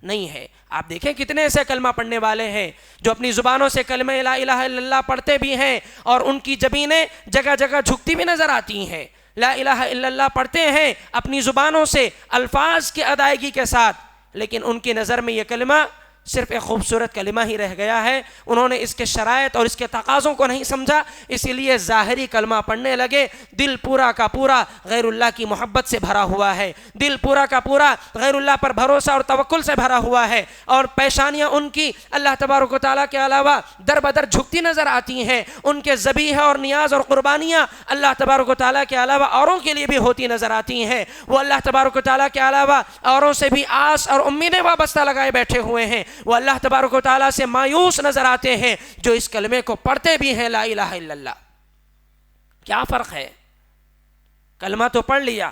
نہیں ہے۔ آپ دیکھیں کتنے ایسے کلمہ پڑھنے والے ہیں جو اپنی زبانوں سے کلمہ لا الہ الا اللہ پڑھتے بھی ہیں اور ان کی جبینیں جگہ جگہ جھکتی بھی نظر آتی ہیں، لا الہ الا اللہ پڑھتے ہیں اپنی زبانوں سے الفاظ کی ادائیگی کے ساتھ، لیکن ان کی نظر میں یہ کلمہ صرف ایک خوبصورت کلمہ ہی رہ گیا ہے۔ انہوں نے اس کے شرائط اور اس کے تقاضوں کو نہیں سمجھا، اسی لیے ظاہری کلمہ پڑھنے لگے، دل پورا کا پورا غیر اللہ کی محبت سے بھرا ہوا ہے، دل پورا کا پورا غیر اللہ پر بھروسہ اور توکل سے بھرا ہوا ہے، اور پیشانیاں ان کی اللہ تبارک و تعالیٰ کے علاوہ در بدر جھکتی نظر آتی ہیں، ان کے ذبیحہ اور نیاز اور قربانیاں اللہ تبارک و تعالیٰ کے علاوہ اوروں کے لیے بھی ہوتی نظر آتی ہیں، وہ اللہ تبارک و تعالیٰ کے علاوہ اوروں سے بھی آس اور امیدیں وابستہ لگائے بیٹھے ہوئے ہیں، وہ اللہ تبارک و تعالیٰ سے مایوس نظر آتے ہیں جو اس کلمے کو پڑھتے بھی ہیں لا الہ الا اللہ۔ کیا فرق ہے؟ کلمہ تو پڑھ لیا،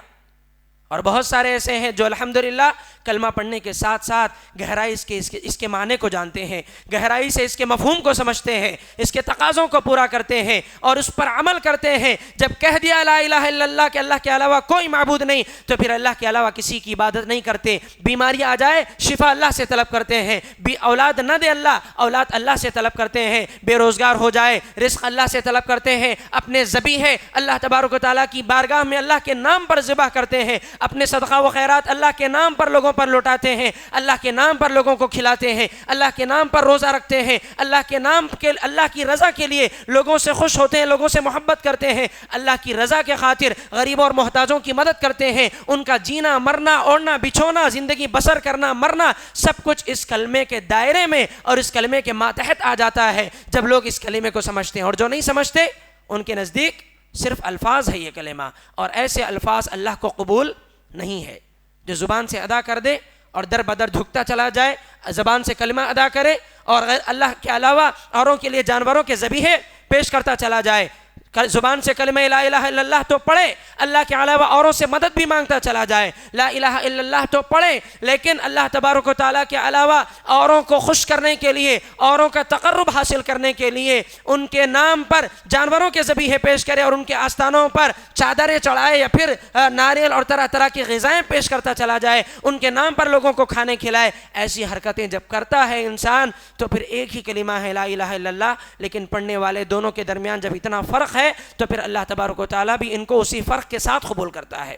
اور بہت سارے ایسے ہیں جو الحمدللہ کلمہ پڑھنے کے ساتھ ساتھ گہرائی اس کے معنی کو جانتے ہیں، گہرائی سے اس کے مفہوم کو سمجھتے ہیں، اس کے تقاضوں کو پورا کرتے ہیں اور اس پر عمل کرتے ہیں۔ جب کہہ دیا لا الہ الا اللہ کہ اللہ کے علاوہ کوئی معبود نہیں، تو پھر اللہ کے علاوہ کسی کی عبادت نہیں کرتے، بیماری آ جائے شفا اللہ سے طلب کرتے ہیں، اولاد نہ دے اللہ، اولاد اللہ سے طلب کرتے ہیں، بے روزگار ہو جائے رزق اللہ سے طلب کرتے ہیں، اپنے ذبیحے اللہ تبارک و تعالیٰ کی بارگاہ میں اللہ کے نام پر ذبح کرتے ہیں، اپنے صدقہ و خیرات اللہ کے نام پر لوگوں پر لوٹاتے ہیں، اللہ کے نام پر لوگوں کو کھلاتے ہیں، اللہ کے نام پر روزہ رکھتے ہیں، اللہ کی رضا کے لیے لوگوں سے خوش ہوتے ہیں، لوگوں سے محبت کرتے ہیں، اللہ کی رضا کے خاطر غریبوں اور محتاجوں کی مدد کرتے ہیں، ان کا جینا مرنا اوڑھنا بچھونا زندگی بسر کرنا مرنا سب کچھ اس کلمے کے دائرے میں اور اس کلمے کے ماتحت آ جاتا ہے جب لوگ اس کلمے کو سمجھتے ہیں۔ اور جو نہیں سمجھتے ان کے نزدیک صرف الفاظ ہے یہ کلمہ، اور ایسے الفاظ اللہ کو قبول نہیں ہے۔ جو زبان سے ادا کر دے اور در بدر جھکتا چلا جائے، زبان سے کلمہ ادا کرے اور اللہ کے علاوہ اوروں کے لیے جانوروں کے ذبیحے پیش کرتا چلا جائے، زبان سے کلمہ لا الہ الا اللہ تو پڑھے، اللہ کے علاوہ اوروں سے مدد بھی مانگتا چلا جائے، لا الہ الا اللہ تو پڑھے، لیکن اللہ تبارک و تعالیٰ کے علاوہ اوروں کو خوش کرنے کے لیے، اوروں کا تقرب حاصل کرنے کے لیے ان کے نام پر جانوروں کے ذبیحے پیش کرے اور ان کے آستانوں پر چادریں چڑھائے یا پھر ناریل اور طرح طرح کی غذائیں پیش کرتا چلا جائے، ان کے نام پر لوگوں کو کھانے کھلائے، ایسی حرکتیں جب کرتا ہے انسان تو پھر ایک ہی کلمہ ہے لا الہ الا اللہ، لیکن پڑھنے والے دونوں کے درمیان جب اتنا فرق ہے تو پھر اللہ تبارک و تعالیٰ بھی ان کو اسی فرق کے ساتھ قبول کرتا ہے۔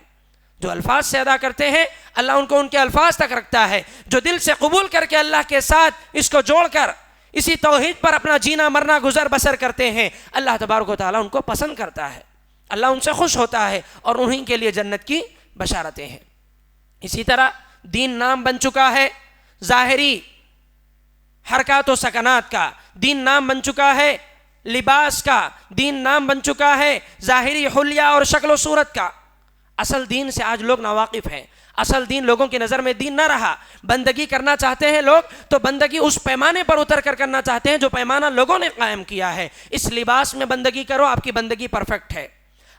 جو الفاظ سے ادا کرتے ہیں اللہ ان کو ان کے الفاظ تک رکھتا ہے، جو دل سے قبول کر کے اللہ کے ساتھ اس کو جوڑ کر اسی توحید پر اپنا جینا مرنا گزر بسر کرتے ہیں، اللہ تبارک و تعالیٰ ان کو پسند کرتا ہے، اللہ ان سے خوش ہوتا ہے اور انہیں کے لیے جنت کی بشارتیں ہیں۔ اسی طرح دین نام بن چکا ہے ظاہری حرکات و سکنات کا، دین نام بن چکا ہے لباس کا، دین نام بن چکا ہے ظاہری حلیہ اور شکل و صورت کا۔ اصل دین سے آج لوگ ناواقف ہیں، اصل دین لوگوں کی نظر میں دین نہ رہا۔ بندگی کرنا چاہتے ہیں لوگ تو بندگی اس پیمانے پر اتر کر کرنا چاہتے ہیں جو پیمانہ لوگوں نے قائم کیا ہے۔ اس لباس میں بندگی کرو، آپ کی بندگی پرفیکٹ ہے۔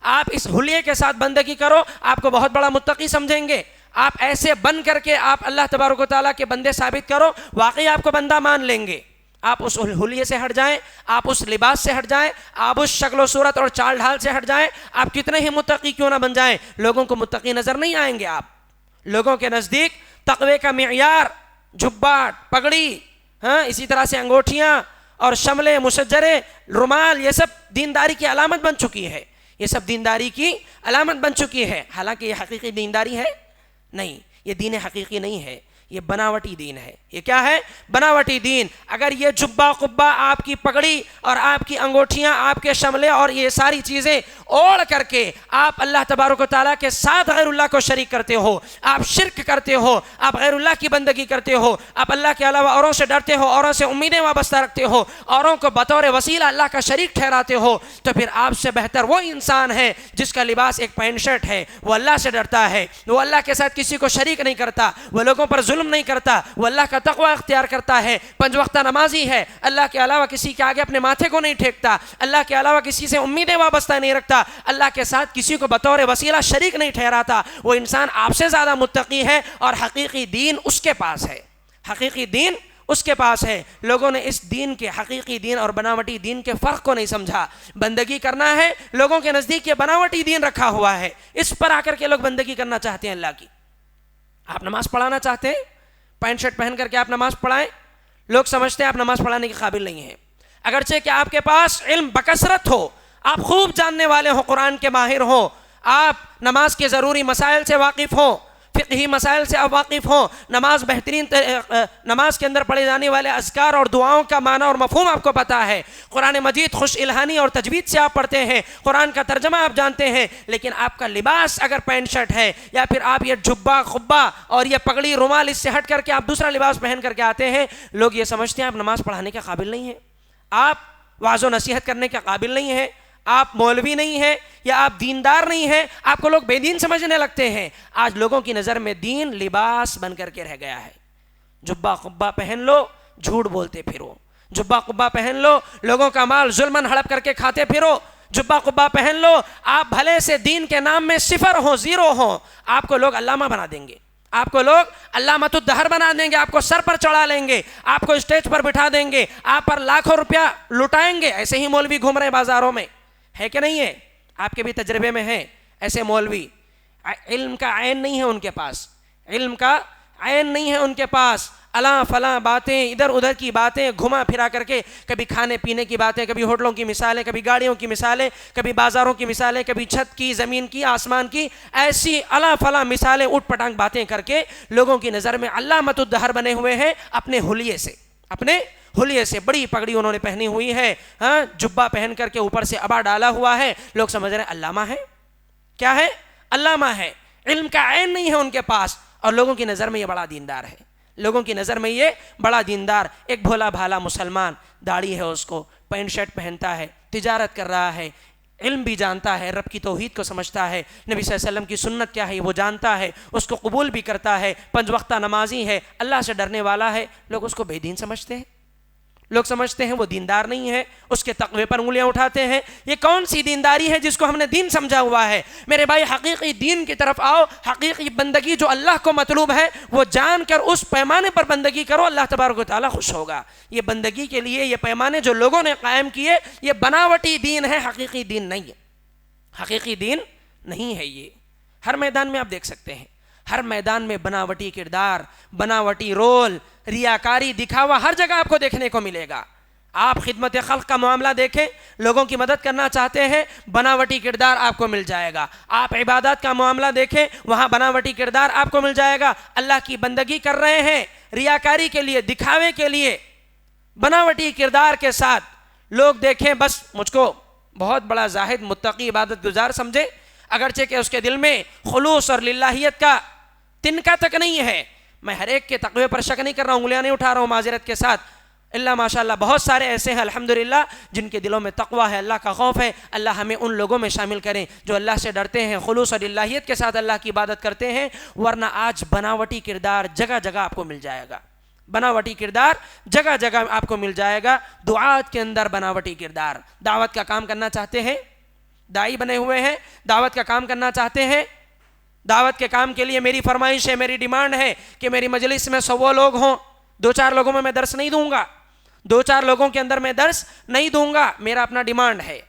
آپ اس حلیے کے ساتھ بندگی کرو، آپ کو بہت بڑا متقی سمجھیں گے۔ آپ ایسے بن کر کے آپ اللہ تبارک و تعالیٰ کے بندے ثابت کرو، واقعی آپ کو بندہ مان لیں گے۔ آپ اس حلیے سے ہٹ جائیں، آپ اس لباس سے ہٹ جائیں، آپ اس شکل و صورت اور چال ڈھال سے ہٹ جائیں، آپ کتنے ہی متقی کیوں نہ بن جائیں، لوگوں کو متقی نظر نہیں آئیں گے۔ آپ لوگوں کے نزدیک تقوی کا معیار جھباٹ پگڑی، اسی طرح سے انگوٹھیاں اور شملے مشجرے رومال، یہ سب دینداری کی علامت بن چکی ہے، یہ سب دینداری کی علامت بن چکی ہے۔ حالانکہ یہ حقیقی دینداری ہے نہیں، یہ دین حقیقی نہیں ہے، یہ بناوٹی دین ہے۔ یہ کیا ہے؟ بناوٹی دین۔ اگر یہ جبہ قبہ، آپ کی پگڑی اور آپ کی انگوٹھیاں، آپ کے شملے اور یہ ساری چیزیں اوڑھ کر کے آپ اللہ تبارک و تعالیٰ کے ساتھ غیر اللہ کو شریک کرتے ہو، آپ شرک کرتے ہو، آپ غیر اللہ کی بندگی کرتے ہو، آپ اللہ کے علاوہ اوروں سے ڈرتے ہو، اوروں سے امیدیں وابستہ رکھتے ہو، اوروں کو بطور وسیلہ اللہ کا شریک ٹھہراتے ہو، تو پھر آپ سے بہتر وہ انسان ہے جس کا لباس ایک پینٹ شرٹ ہے، وہ اللہ سے ڈرتا ہے، وہ اللہ کے ساتھ کسی کو شریک نہیں کرتا، وہ لوگوں پر ظلم نہیں کرتا، وہ اللہ کا تقوی اختیار کرتا ہے، 5 وقتہ نمازی ہے، اللہ کے علاوہ کسی کے آگے اپنے ماتھے کو نہیں ٹھیکتا، اللہ کے علاوہ کسی سے امیدیں وابستہ نہیں رکھتا، اللہ کے ساتھ کسی کو بطور وسیلہ شریک نہیں ٹھہراتا، وہ انسان آپ سے زیادہ متقی ہے اور حقیقی دین اس کے پاس ہے، حقیقی دین اس کے پاس ہے۔ لوگوں نے اس دین کے حقیقی دین اور بناوٹی دین کے فرق کو نہیں سمجھا۔ بندگی کرنا ہے، لوگوں کے نزدیک یہ بناوٹی دین رکھا ہوا ہے، اس پر آ کر کے لوگ بندگی کرنا چاہتے ہیں اللہ کی۔ آپ نماز پڑھانا چاہتے ہیں، پینٹ شرٹ پہن کر کے آپ نماز پڑھائیں، لوگ سمجھتے ہیں آپ نماز پڑھانے کے قابل نہیں ہیں، اگرچہ کہ آپ کے پاس علم بکثرت ہو، آپ خوب جاننے والے ہوں، قرآن کے ماہر ہوں، آپ نماز کے ضروری مسائل سے واقف ہوں، فقہی مسائل سے آپ واقف ہوں، نماز کے اندر پڑھے جانے والے اذکار اور دعاؤں کا معنی اور مفہوم آپ کو پتہ ہے، قرآن مجید خوش الہانی اور تجوید سے آپ پڑھتے ہیں، قرآن کا ترجمہ آپ جانتے ہیں، لیکن آپ کا لباس اگر پینٹ شرٹ ہے، یا پھر آپ یہ جبہ خبہ اور یہ پگڑی رومال اس سے ہٹ کر کے آپ دوسرا لباس پہن کر کے آتے ہیں، لوگ یہ سمجھتے ہیں آپ نماز پڑھانے کے قابل نہیں ہیں، آپ وعظ و نصیحت کرنے کے قابل نہیں ہیں، آپ مولوی نہیں ہیں، یا آپ دیندار نہیں ہیں، آپ کو لوگ بے دین سمجھنے لگتے ہیں۔ آج لوگوں کی نظر میں دین لباس بن کر کے رہ گیا ہے، جبہ قبہ پہن لو، جھوٹ بولتے پھرو، جبہ قبہ پہن لو، لوگوں کا مال ظلماً ہڑپ کر کے کھاتے پھرو، جبہ قبہ پہن لو، آپ بھلے سے دین کے نام میں صفر ہوں، زیرو ہوں، آپ کو لوگ علامہ بنا دیں گے، آپ کو لوگ علامۃ الدہر بنا دیں گے، آپ کو سر پر چڑھا لیں گے، آپ کو اسٹیج پر بٹھا دیں گے، آپ پر لاکھوں روپیہ لٹائیں گے۔ ایسے ہی مولوی گھوم رہے بازاروں میں، ہے کہ نہیں ہے؟ آپ کے بھی تجربے میں ہیں ایسے مولوی، علم کا عین نہیں ہے ان کے پاس، علم کا عین نہیں ہے ان کے پاس، الاں فلاں باتیں، ادھر ادھر کی باتیں گھما پھرا کر کے، کبھی کھانے پینے کی باتیں، کبھی ہوٹلوں کی مثالیں، کبھی گاڑیوں کی مثالیں، کبھی بازاروں کی مثالیں، کبھی چھت کی، زمین کی، آسمان کی، ایسی الاں فلاں مثالیں اٹھ پٹانگ باتیں کر کے لوگوں کی نظر میں علامۃ الدہر بنے ہوئے ہیں، اپنے حلیے سے، اپنے حلیے سے، بڑی پگڑی انہوں نے پہنی ہوئی ہے، ہاں جبہ پہن کر کے اوپر سے عبا ڈالا ہوا ہے، لوگ سمجھ رہے ہیں علامہ ہے، کیا ہے؟ علامہ ہے، علم کا عین نہیں ہے ان کے پاس، اور لوگوں کی نظر میں یہ بڑا دیندار ہے، لوگوں کی نظر میں یہ بڑا دیندار، ایک بھولا بھالا مسلمان، داڑھی ہے اس کو، پینٹ شرٹ پہنتا ہے، تجارت کر رہا ہے، علم بھی جانتا ہے، رب کی توحید کو سمجھتا ہے، نبی صلی اللہ علیہ وسلم کی سنت کیا ہے وہ جانتا ہے، اس کو قبول بھی کرتا ہے، 5 وقتہ نمازی ہے، اللہ سے ڈرنے والا ہے، لوگ اس کو بے دین سمجھتے ہیں، لوگ سمجھتے ہیں وہ دیندار نہیں ہے، اس کے تقوی پر انگلیاں اٹھاتے ہیں۔ یہ کون سی دینداری ہے جس کو ہم نے دین سمجھا ہوا ہے؟ میرے بھائی حقیقی دین کی طرف آؤ، حقیقی بندگی جو اللہ کو مطلوب ہے وہ جان کر اس پیمانے پر بندگی کرو، اللہ تبارک و تعالیٰ خوش ہوگا۔ یہ بندگی کے لیے یہ پیمانے جو لوگوں نے قائم کیے یہ بناوٹی دین ہے، حقیقی دین نہیں ہے، حقیقی دین نہیں ہے۔ یہ ہر میدان میں آپ دیکھ سکتے ہیں، ہر میدان میں بناوٹی کردار، بناوٹی رول، ریاکاری، دکھاوا ہر جگہ آپ کو دیکھنے کو ملے گا۔ آپ خدمت خلق کا معاملہ دیکھیں، لوگوں کی مدد کرنا چاہتے ہیں، بناوٹی کردار آپ کو مل جائے گا۔ آپ عبادات کا معاملہ دیکھیں، وہاں بناوٹی کردار آپ کو مل جائے گا۔ اللہ کی بندگی کر رہے ہیں، ریاکاری کے لیے، دکھاوے کے لیے، بناوٹی کردار کے ساتھ لوگ دیکھیں بس مجھ کو بہت بڑا زاہد، متقی، عبادت گزار سمجھے، اگرچہ کہ اس کے دل میں خلوص اور للہیت کا تنکا تک نہیں ہے۔ میں ہر ایک کے تقوی پر شک نہیں کر رہا ہوں، انگلیاں نہیں اٹھا رہا ہوں معذرت کے ساتھ، اللہ ماشاءاللہ بہت سارے ایسے ہیں الحمدللہ جن کے دلوں میں تقوی ہے، اللہ کا خوف ہے۔ اللہ ہمیں ان لوگوں میں شامل کریں جو اللہ سے ڈرتے ہیں، خلوص اور للہیت کے ساتھ اللہ کی عبادت کرتے ہیں، ورنہ آج بناوٹی کردار جگہ جگہ آپ کو مل جائے گا، بناوٹی کردار جگہ جگہ آپ کو مل جائے گا۔ دعات کے اندر بناوٹی کردار، دعوت کا کام کرنا چاہتے ہیں، داعی بنے ہوئے ہیں، دعوت کا کام کرنا چاہتے ہیں، دعوت کے کام کے لیے میری فرمائش ہے، میری ڈیمانڈ ہے کہ میری مجلس میں 100 لوگ ہوں، 2-4 لوگوں میں درس نہیں دوں گا، 2-4 لوگوں کے اندر میں درس نہیں دوں گا، میرا اپنا ڈیمانڈ ہے۔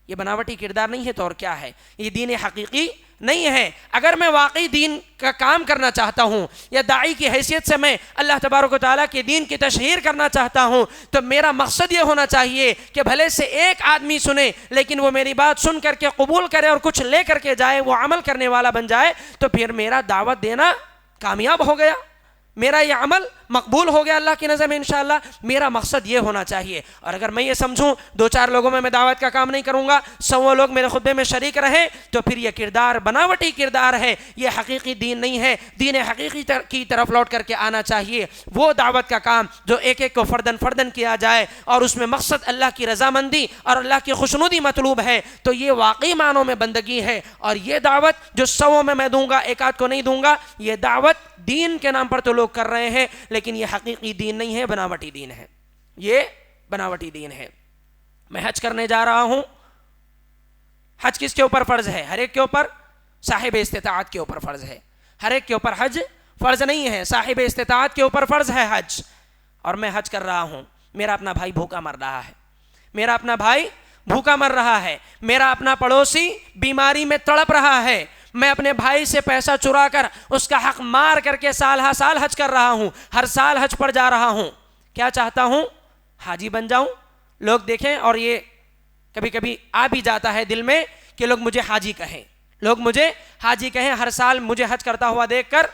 یہ بناوٹی کردار نہیں ہے تو اور کیا ہے؟ یہ دین حقیقی نہیں ہے۔ اگر میں واقعی دین کا کام کرنا چاہتا ہوں یا داعی کی حیثیت سے میں اللہ تبارک و تعالیٰ کے دین کی تشہیر کرنا چاہتا ہوں تو میرا مقصد یہ ہونا چاہیے کہ بھلے سے ایک آدمی سنے لیکن وہ میری بات سن کر کے قبول کرے اور کچھ لے کر کے جائے، وہ عمل کرنے والا بن جائے، تو پھر میرا دعوت دینا کامیاب ہو گیا، میرا یہ عمل مقبول ہو گیا اللہ کی نظر میں انشاءاللہ۔ میرا مقصد یہ ہونا چاہیے۔ اور اگر میں یہ سمجھوں 2-4 لوگوں میں دعوت کا کام نہیں کروں گا، 100 لوگ میرے خطبے میں شریک رہیں، تو پھر یہ کردار بناوٹی کردار ہے، یہ حقیقی دین نہیں ہے۔ دین حقیقی کی طرف لوٹ کر کے آنا چاہیے، وہ دعوت کا کام جو ایک ایک کو فردن فردن کیا جائے اور اس میں مقصد اللہ کی رضامندی اور اللہ کی خوشنودی مطلوب ہے، تو یہ واقعی معنوں میں بندگی ہے۔ اور یہ دعوت جو 100 میں دوں گا، 1 آدھ کو نہیں دوں گا، یہ دعوت دین کے نام پر تو لوگ کر رہے ہیں لیکن یہ حقیقی دین نہیں ہے، بناوٹی دین ہے، یہ بناوٹی دین ہے۔ میں حج کرنے جا رہا ہوں، حج کس کے اوپر فرض ہے؟ ہر ایک کے اوپر، صاحب استطاعت کے اوپر فرض ہے۔ ہر ایک کے اوپر حج فرض نہیں ہے، صاحب استطاعت کے اوپر فرض ہے حج۔ اور میں حج کر رہا ہوں، میرا اپنا بھائی بھوکا مر رہا ہے، میرا اپنا بھائی بھوکا مر رہا ہے، میرا اپنا پڑوسی بیماری میں تڑپ رہا ہے، میں اپنے بھائی سے پیسہ چرا کر اس کا حق مار کر کے سال ہر سال حج کر رہا ہوں، ہر سال حج پر جا رہا ہوں، کیا چاہتا ہوں؟ حاجی بن جاؤں، لوگ دیکھیں، اور یہ کبھی کبھی آ بھی جاتا ہے دل میں کہ لوگ مجھے حاجی کہیں، لوگ مجھے حاجی کہیں، ہر سال مجھے حج کرتا ہوا دیکھ کر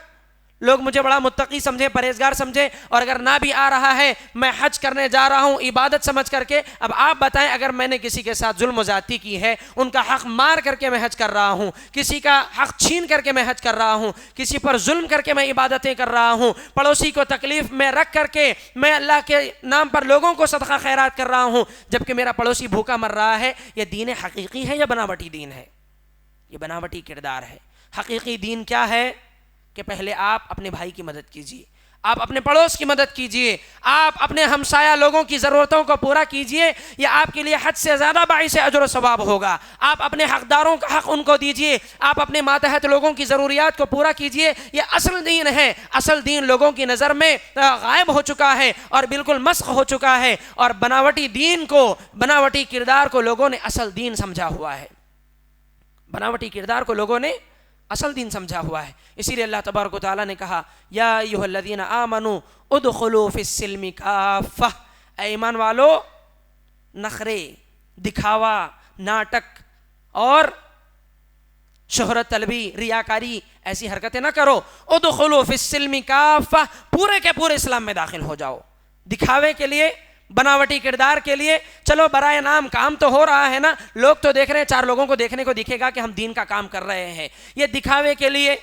لوگ مجھے بڑا متقی سمجھے، پرہیزگار سمجھے، اور اگر نہ بھی آ رہا ہے میں حج کرنے جا رہا ہوں عبادت سمجھ کر کے۔ اب آپ بتائیں، اگر میں نے کسی کے ساتھ ظلم و زیادتی کی ہے، ان کا حق مار کر کے میں حج کر رہا ہوں، کسی کا حق چھین کر کے میں حج کر رہا ہوں، کسی پر ظلم کر کے میں عبادتیں کر رہا ہوں، پڑوسی کو تکلیف میں رکھ کر کے میں اللہ کے نام پر لوگوں کو صدقہ خیرات کر رہا ہوں، جبکہ میرا پڑوسی بھوکا مر رہا ہے، یہ دین حقیقی ہے یا بناوٹی دین ہے؟ یہ بناوٹی کردار ہے۔ حقیقی دین کیا ہے کہ پہلے آپ اپنے بھائی کی مدد کیجئے، آپ اپنے پڑوس کی مدد کیجئے، آپ اپنے ہمسایہ لوگوں کی ضرورتوں کو پورا کیجئے، یہ آپ کے لیے حد سے زیادہ باعث اجر و ثواب ہوگا۔ آپ اپنے حقداروں کا حق ان کو دیجئے، آپ اپنے ماتحت لوگوں کی ضروریات کو پورا کیجئے، یہ اصل دین ہے۔ اصل دین لوگوں کی نظر میں غائب ہو چکا ہے اور بالکل مسخ ہو چکا ہے، اور بناوٹی دین کو، بناوٹی کردار کو لوگوں نے اصل دین سمجھا ہوا ہے، بناوٹی کردار کو لوگوں نے اصل دین سمجھا ہوا ہے۔ اسی لیے اللہ تبارک و تعالیٰ نے کہا یا ایھا الذین آمنوا ادخلوا فی السلم کافہ، اے ایمان والو نخرے، دکھاوا، ناٹک اور شہرت طلبی، ریاکاری، ایسی حرکتیں نہ کرو۔ ادخلوا فی السلم کافہ، پورے کے پورے اسلام میں داخل ہو جاؤ۔ دکھاوے کے لیے، بناوٹی کردار کے لیے، چلو برائے نام کام تو ہو رہا ہے نا، لوگ تو دیکھ رہے ہیں، چار لوگوں کو دیکھنے کو دکھے گا کہ ہم دین کا کام کر رہے ہیں۔ یہ دکھاوے کے لیے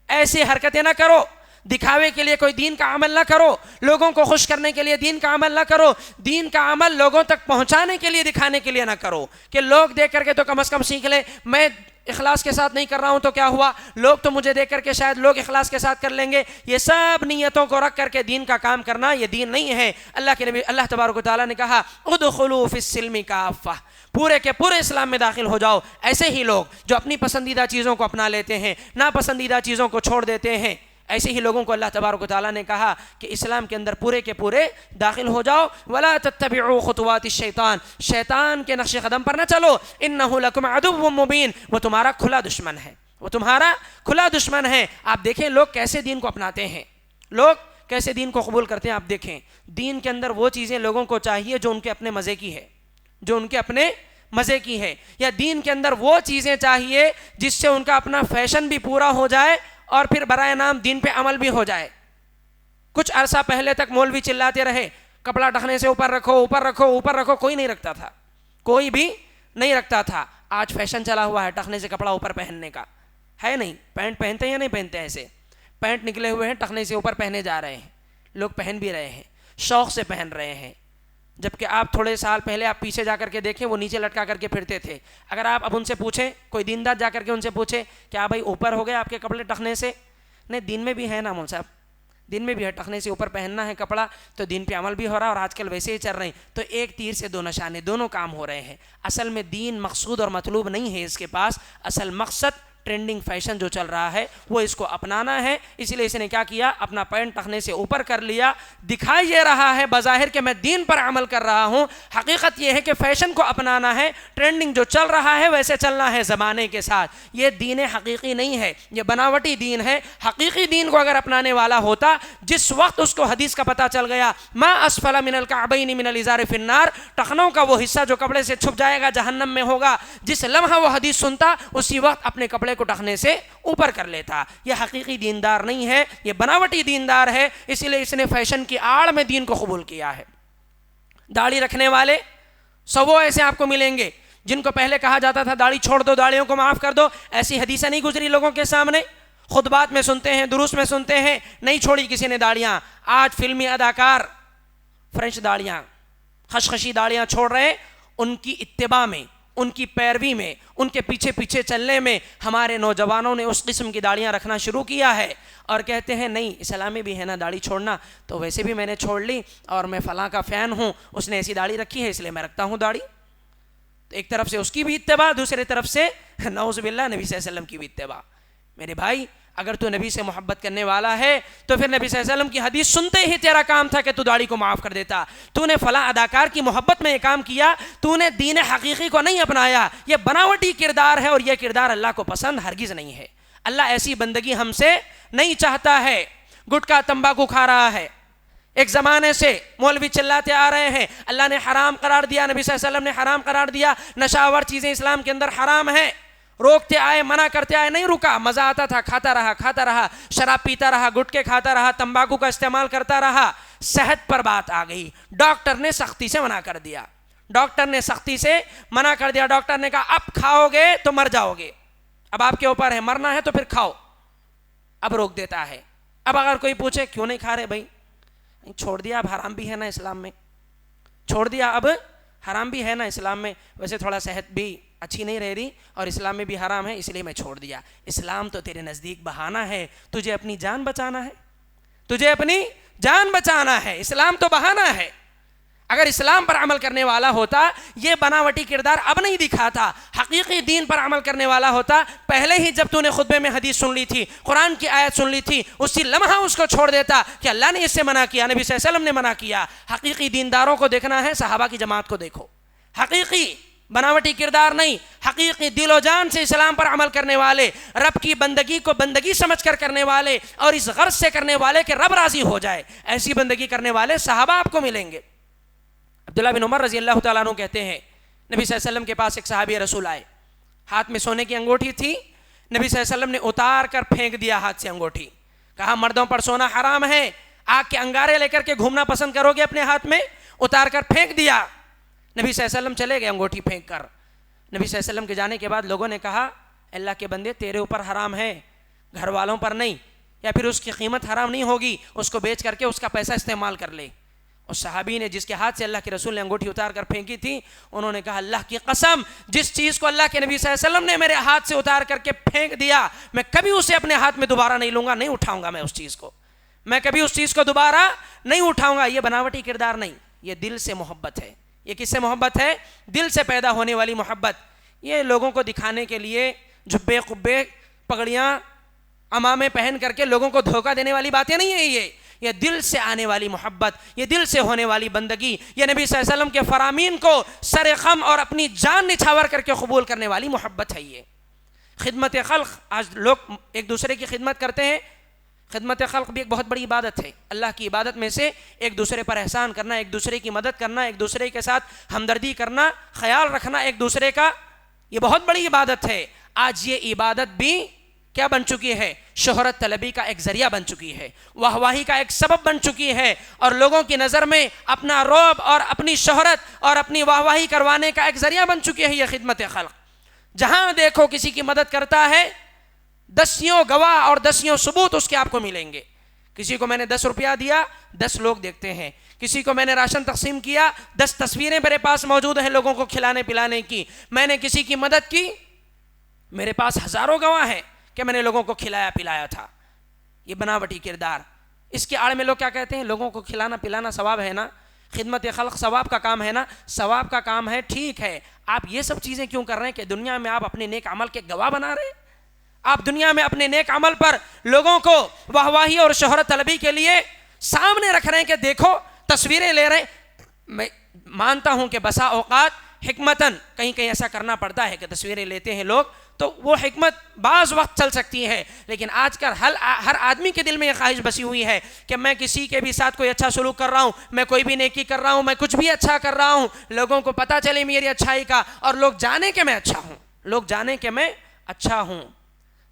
ایسی حرکتیں نہ کرو، دکھاوے کے لیے کوئی دین کا عمل نہ کرو، لوگوں کو خوش کرنے کے لیے دین کا عمل نہ کرو، دین کا عمل لوگوں تک پہنچانے کے لیے، دکھانے کے لیے نہ کرو کہ لوگ دیکھ کر کے تو کم از کم سیکھ لیں۔ میں اخلاص کے ساتھ نہیں کر رہا ہوں تو کیا ہوا، لوگ تو مجھے دیکھ کر کے شاید لوگ اخلاص کے ساتھ کر لیں گے۔ یہ سب نیتوں کو رکھ کر کے دین کا کام کرنا یہ دین نہیں ہے۔ اللہ کے نبی اللہ تبارک و تعالیٰ نے کہا ادخلوا فی السلم کافہ، پورے کے پورے اسلام میں داخل ہو جاؤ۔ ایسے ہی لوگ جو اپنی پسندیدہ چیزوں کو اپنا لیتے ہیں، ناپسندیدہ چیزوں کو چھوڑ دیتے ہیں، ایسے ہی لوگوں کو اللہ تبارک و تعالیٰ نے کہا کہ اسلام کے اندر پورے کے پورے داخل ہو جاؤ۔ ولا تتبعوا خطوات الشیطان، شیطان کے نقش قدم پر نہ چلو، انہ لکم عدو مبین، وہ تمہارا کھلا دشمن ہے، وہ تمہارا کھلا دشمن ہے۔ آپ دیکھیں لوگ کیسے دین کو اپناتے ہیں، لوگ کیسے دین کو قبول کرتے ہیں۔ آپ دیکھیں دین کے اندر وہ چیزیں لوگوں کو چاہیے جو ان کے اپنے مزے کی ہے، جو ان کے اپنے مزے کی ہے، یا دین کے اندر وہ چیزیں چاہیے جس سے ان کا اپنا فیشن بھی پورا ہو جائے اور پھر برائے نام دین پہ عمل بھی ہو جائے۔ کچھ عرصہ پہلے تک مولوی چلاتے رہے کپڑا ٹخنے سے اوپر رکھو، اوپر رکھو، اوپر رکھو، کوئی نہیں رکھتا تھا، کوئی بھی نہیں رکھتا تھا۔ آج فیشن چلا ہوا ہے ٹخنے سے کپڑا اوپر پہننے کا، ہے نہیں؟ پینٹ پہنتے ہیں یا نہیں پہنتے؟ ایسے پینٹ نکلے ہوئے ہیں ٹخنے سے اوپر پہنے جا رہے ہیں، لوگ پہن بھی رہے ہیں، شوق سے پہن رہے ہیں، جبکہ آپ تھوڑے سال پہلے آپ پیچھے جا کر کے دیکھیں وہ نیچے لٹکا کر کے پھرتے تھے۔ اگر آپ اب ان سے پوچھیں، کوئی دیندار جا کر کے ان سے پوچھے کیا بھائی اوپر ہو گئے آپ کے کپڑے ٹخنے سے؟ نہیں، دین میں بھی ہے نا مول صاحب، دین میں بھی ہے، ٹخنے سے اوپر پہننا ہے کپڑا تو دین پہ عمل بھی ہو رہا ہے، اور آج کل ویسے ہی چل رہے ہیں، تو ایک تیر سے دو نشانے، دونوں کام ہو رہے ہیں۔ اصل میں دین مقصود اور مطلوب نہیں ہے اس کے پاس، اصل مقصد ٹرینڈنگ فیشن جو چل رہا ہے وہ اس کو اپنانا ہے۔ اس لیے اس نے کیا کیا، اپنا پینٹ ٹخنے سے اوپر کر لیا، دکھا یہ رہا ہے بظاہر کہ میں دین پر عمل کر رہا ہوں، حقیقت یہ ہے کہ فیشن کو اپنانا ہے، ٹرینڈنگ جو چل رہا ہے ویسے چلنا ہے زمانے کے ساتھ۔ یہ دین حقیقی نہیں ہے، یہ بناوٹی دین ہے۔ حقیقی دین کو اگر اپنانے والا ہوتا، جس وقت اس کو حدیث کا پتہ چل گیا ما اسفل من الکعبین من الازار فی النار، ٹخنوں کا وہ حصہ جو کپڑے سے چھپ جائے گا جہنم میں ہوگا، جس لمحہ وہ حدیث سنتا اسی وقت اپنے کپڑے کو ٹخنے سے اوپر کر لیتا۔ یہ حقیقی دیندار نہیں ہے، یہ بناوٹی دیندار ہے، اسی لیے اس نے فیشن کی آڑ میں دین کو قبول کیا ہے۔ داڑھی رکھنے والے سو ایسے آپ کو ملیں گے جن کو پہلے کہا جاتا تھا داڑھی چھوڑ دو، داڑھیوں کو معاف کر دو، ایسی حدیثیں نہیں گزری لوگوں کے سامنے، خطبات میں سنتے ہیں، دروس میں سنتے ہیں، نہیں چھوڑی کسی نے داڑیاں۔ آج فلمی اداکار فرینچ داڑیاں، خشخشی داڑیاں چھوڑ رہے ہیں، ان کی اتباع میں، ان کی پیروی میں، ان کے پیچھے پیچھے چلنے میں ہمارے نوجوانوں نے اس قسم کی داڑیاں رکھنا شروع کیا ہے، اور کہتے ہیں نہیں اسلام میں بھی ہے نا داڑھی چھوڑنا، تو ویسے بھی میں نے چھوڑ لی اور میں فلاں کا فین ہوں، اس نے ایسی داڑھی رکھی ہے اس لیے میں رکھتا ہوں داڑھی۔ تو ایک طرف سے اس کی بھی اتباع، دوسری طرف سے نعوذ باللہ نبی صلی اللہ علیہ وسلم کی بھی اتباع۔ میرے بھائی اگر تو نبی سے محبت کرنے والا ہے تو پھر نبی صلی اللہ علیہ وسلم کی حدیث سنتے ہی تیرا کام تھا کہ تو داڑھی کو معاف کر دیتا۔ تو نے فلاں اداکار کی محبت میں یہ کام کیا، تو نے دین حقیقی کو نہیں اپنایا، یہ بناوٹی کردار ہے، اور یہ کردار اللہ کو پسند ہرگز نہیں ہے۔ اللہ ایسی بندگی ہم سے نہیں چاہتا ہے۔ گٹکا تمباکو کھا رہا ہے، ایک زمانے سے مولوی چلاتے آ رہے ہیں اللہ نے حرام قرار دیا، نبی صلی اللہ علیہ وسلم نے حرام قرار دیا، نشاور چیزیں اسلام کے اندر حرام ہیں، روکتے آئے منع کرتے آئے، نہیں رکا، مزہ آتا تھا، کھاتا رہا، شراب پیتا رہا، گٹکے کھاتا رہا، تمباکو کا استعمال کرتا رہا۔ صحت پر بات آ گئی، ڈاکٹر نے سختی سے منع کر دیا، ڈاکٹر نے کہا اب کھاؤ گے تو مر جاؤ گے، اب آپ کے اوپر ہے، مرنا ہے تو پھر کھاؤ، اب روک دیتا ہے۔ اب اگر کوئی پوچھے کیوں نہیں کھا رہے بھائی، چھوڑ دیا، اب حرام بھی ہے نا اسلام میں، چھوڑ دیا، اب حرام بھی ہے نا اسلام میں، ویسے تھوڑا صحت بھی اچھی نہیں رہ رہی اور اسلام میں بھی حرام ہے، اس لیے میں چھوڑ دیا۔ اسلام تو تیرے نزدیک بہانہ ہے، تجھے اپنی جان بچانا ہے، اسلام تو بہانہ ہے۔ اگر اسلام پر عمل کرنے والا ہوتا یہ بناوٹی کردار اب نہیں دکھاتا، حقیقی دین پر عمل کرنے والا ہوتا پہلے ہی جب تو نے خطبے میں حدیث سن لی تھی، قرآن کی آیت سن لی تھی، اسی لمحہ اس کو چھوڑ دیتا کہ اللہ نے اس سے منع کیا، نبی صلی اللہ علیہ وسلم نے منع کیا۔ حقیقی دینداروں کو دیکھنا ہے، صحابہ کی جماعت کو دیکھو، حقیقی بناوٹی کردار نہیں، حقیقی دل و جان سے اسلام پر عمل کرنے والے، رب کی بندگی کو بندگی سمجھ کر کرنے والے اور اس غرض سے کرنے والے کہ رب راضی ہو جائے، ایسی بندگی کرنے والے صحابہ آپ کو ملیں گے۔ عبداللہ بن عمر رضی اللہ تعالیٰ عنہ کہتے ہیں نبی صلی اللہ علیہ وسلم کے پاس ایک صحابی رسول آئے، ہاتھ میں سونے کی انگوٹھی تھی، نبی صلی اللہ علیہ وسلم نے اتار کر پھینک دیا ہاتھ سے انگوٹھی، کہا مردوں پر سونا حرام ہے، آگ کے انگارے لے کر کے گھومنا پسند کرو گے اپنے ہاتھ میں، اتار کر پھینک دیا۔ نبی صلی اللہ علیہ وسلم چلے گئے انگوٹھی پھینک کر۔ نبی صلی اللہ علیہ وسلم کے جانے کے بعد لوگوں نے کہا اللہ کے بندے تیرے اوپر حرام ہے، گھر والوں پر نہیں، یا پھر اس کی قیمت حرام نہیں ہوگی، اس کو بیچ کر کے اس کا پیسہ استعمال کر لے۔ اس صحابی نے جس کے ہاتھ سے اللہ کے رسول نے انگوٹھی اتار کر پھینکی تھی، انہوں نے کہا اللہ کی قسم جس چیز کو اللہ کے نبی صلی اللہ علیہ وسلم نے میرے ہاتھ سے اتار کر کے پھینک دیا میں کبھی اسے اپنے ہاتھ میں دوبارہ نہیں لوں گا، نہیں اٹھاؤں گا، میں کبھی اس چیز کو دوبارہ نہیں اٹھاؤں گا۔ یہ بناوٹی کردار نہیں، یہ دل سے محبت ہے۔ یہ کس سے محبت ہے؟ دل سے پیدا ہونے والی محبت۔ یہ لوگوں کو دکھانے کے لیے جبے قبے پگڑیاں عمامے پہن کر کے لوگوں کو دھوکہ دینے والی باتیں نہیں ہیں، یہ دل سے آنے والی محبت، یہ دل سے ہونے والی بندگی، یہ نبی صلی اللہ علیہ وسلم کے فرامین کو سر خم اور اپنی جان نچھاور کر کے قبول کرنے والی محبت ہے۔ یہ خدمت خلق، آج لوگ ایک دوسرے کی خدمت کرتے ہیں، خدمت خلق بھی ایک بہت بڑی عبادت ہے، اللہ کی عبادت میں سے ایک دوسرے پر احسان کرنا، ایک دوسرے کی مدد کرنا، ایک دوسرے کے ساتھ ہمدردی کرنا، خیال رکھنا ایک دوسرے کا، یہ بہت بڑی عبادت ہے۔ آج یہ عبادت بھی کیا بن چکی ہے؟ شہرت طلبی کا ایک ذریعہ بن چکی ہے، واہواہی کا ایک سبب بن چکی ہے، اور لوگوں کی نظر میں اپنا رعب اور اپنی شہرت اور اپنی واہواہی کروانے کا ایک ذریعہ بن چکی ہے یہ خدمت خلق۔ جہاں دیکھو کسی کی مدد کرتا ہے، دسیوں گواہ اور دسیوں ثبوت اس کے آپ کو ملیں گے۔ کسی کو میں نے 10 روپیہ دیا، 10 لوگ دیکھتے ہیں، کسی کو میں نے راشن تقسیم کیا، 10 تصویریں میرے پاس موجود ہیں لوگوں کو کھلانے پلانے کی، میں نے کسی کی مدد کی، میرے پاس ہزاروں گواہ ہیں کہ میں نے لوگوں کو کھلایا پلایا تھا۔ یہ بناوٹی کردار، اس کے آڑ میں لوگ کیا کہتے ہیں؟ لوگوں کو کھلانا پلانا ثواب ہے نا، خدمت خلق ثواب کا کام ہے نا، ثواب کا کام ہے، ٹھیک ہے، آپ یہ سب چیزیں کیوں کر رہے ہیں کہ دنیا میں آپ اپنے نیک عمل کے گواہ بنا رہے ہیں؟ آپ دنیا میں اپنے نیک عمل پر لوگوں کو واہواہی اور شہرت طلبی کے لیے سامنے رکھ رہے ہیں کہ دیکھو تصویریں لے رہے ہیں۔ میں مانتا ہوں کہ بسا اوقات حکمتاً کہیں ایسا کرنا پڑتا ہے کہ تصویریں لیتے ہیں لوگ، تو وہ حکمت بعض وقت چل سکتی ہے، لیکن آج کل ہر آدمی کے دل میں یہ خواہش بسی ہوئی ہے کہ میں کسی کے بھی ساتھ کوئی اچھا سلوک کر رہا ہوں، میں کوئی بھی نیکی کر رہا ہوں، میں کچھ بھی اچھا کر رہا ہوں، لوگوں کو پتہ چلے میری اچھائی کا، اور لوگ جانے کہ میں اچھا ہوں،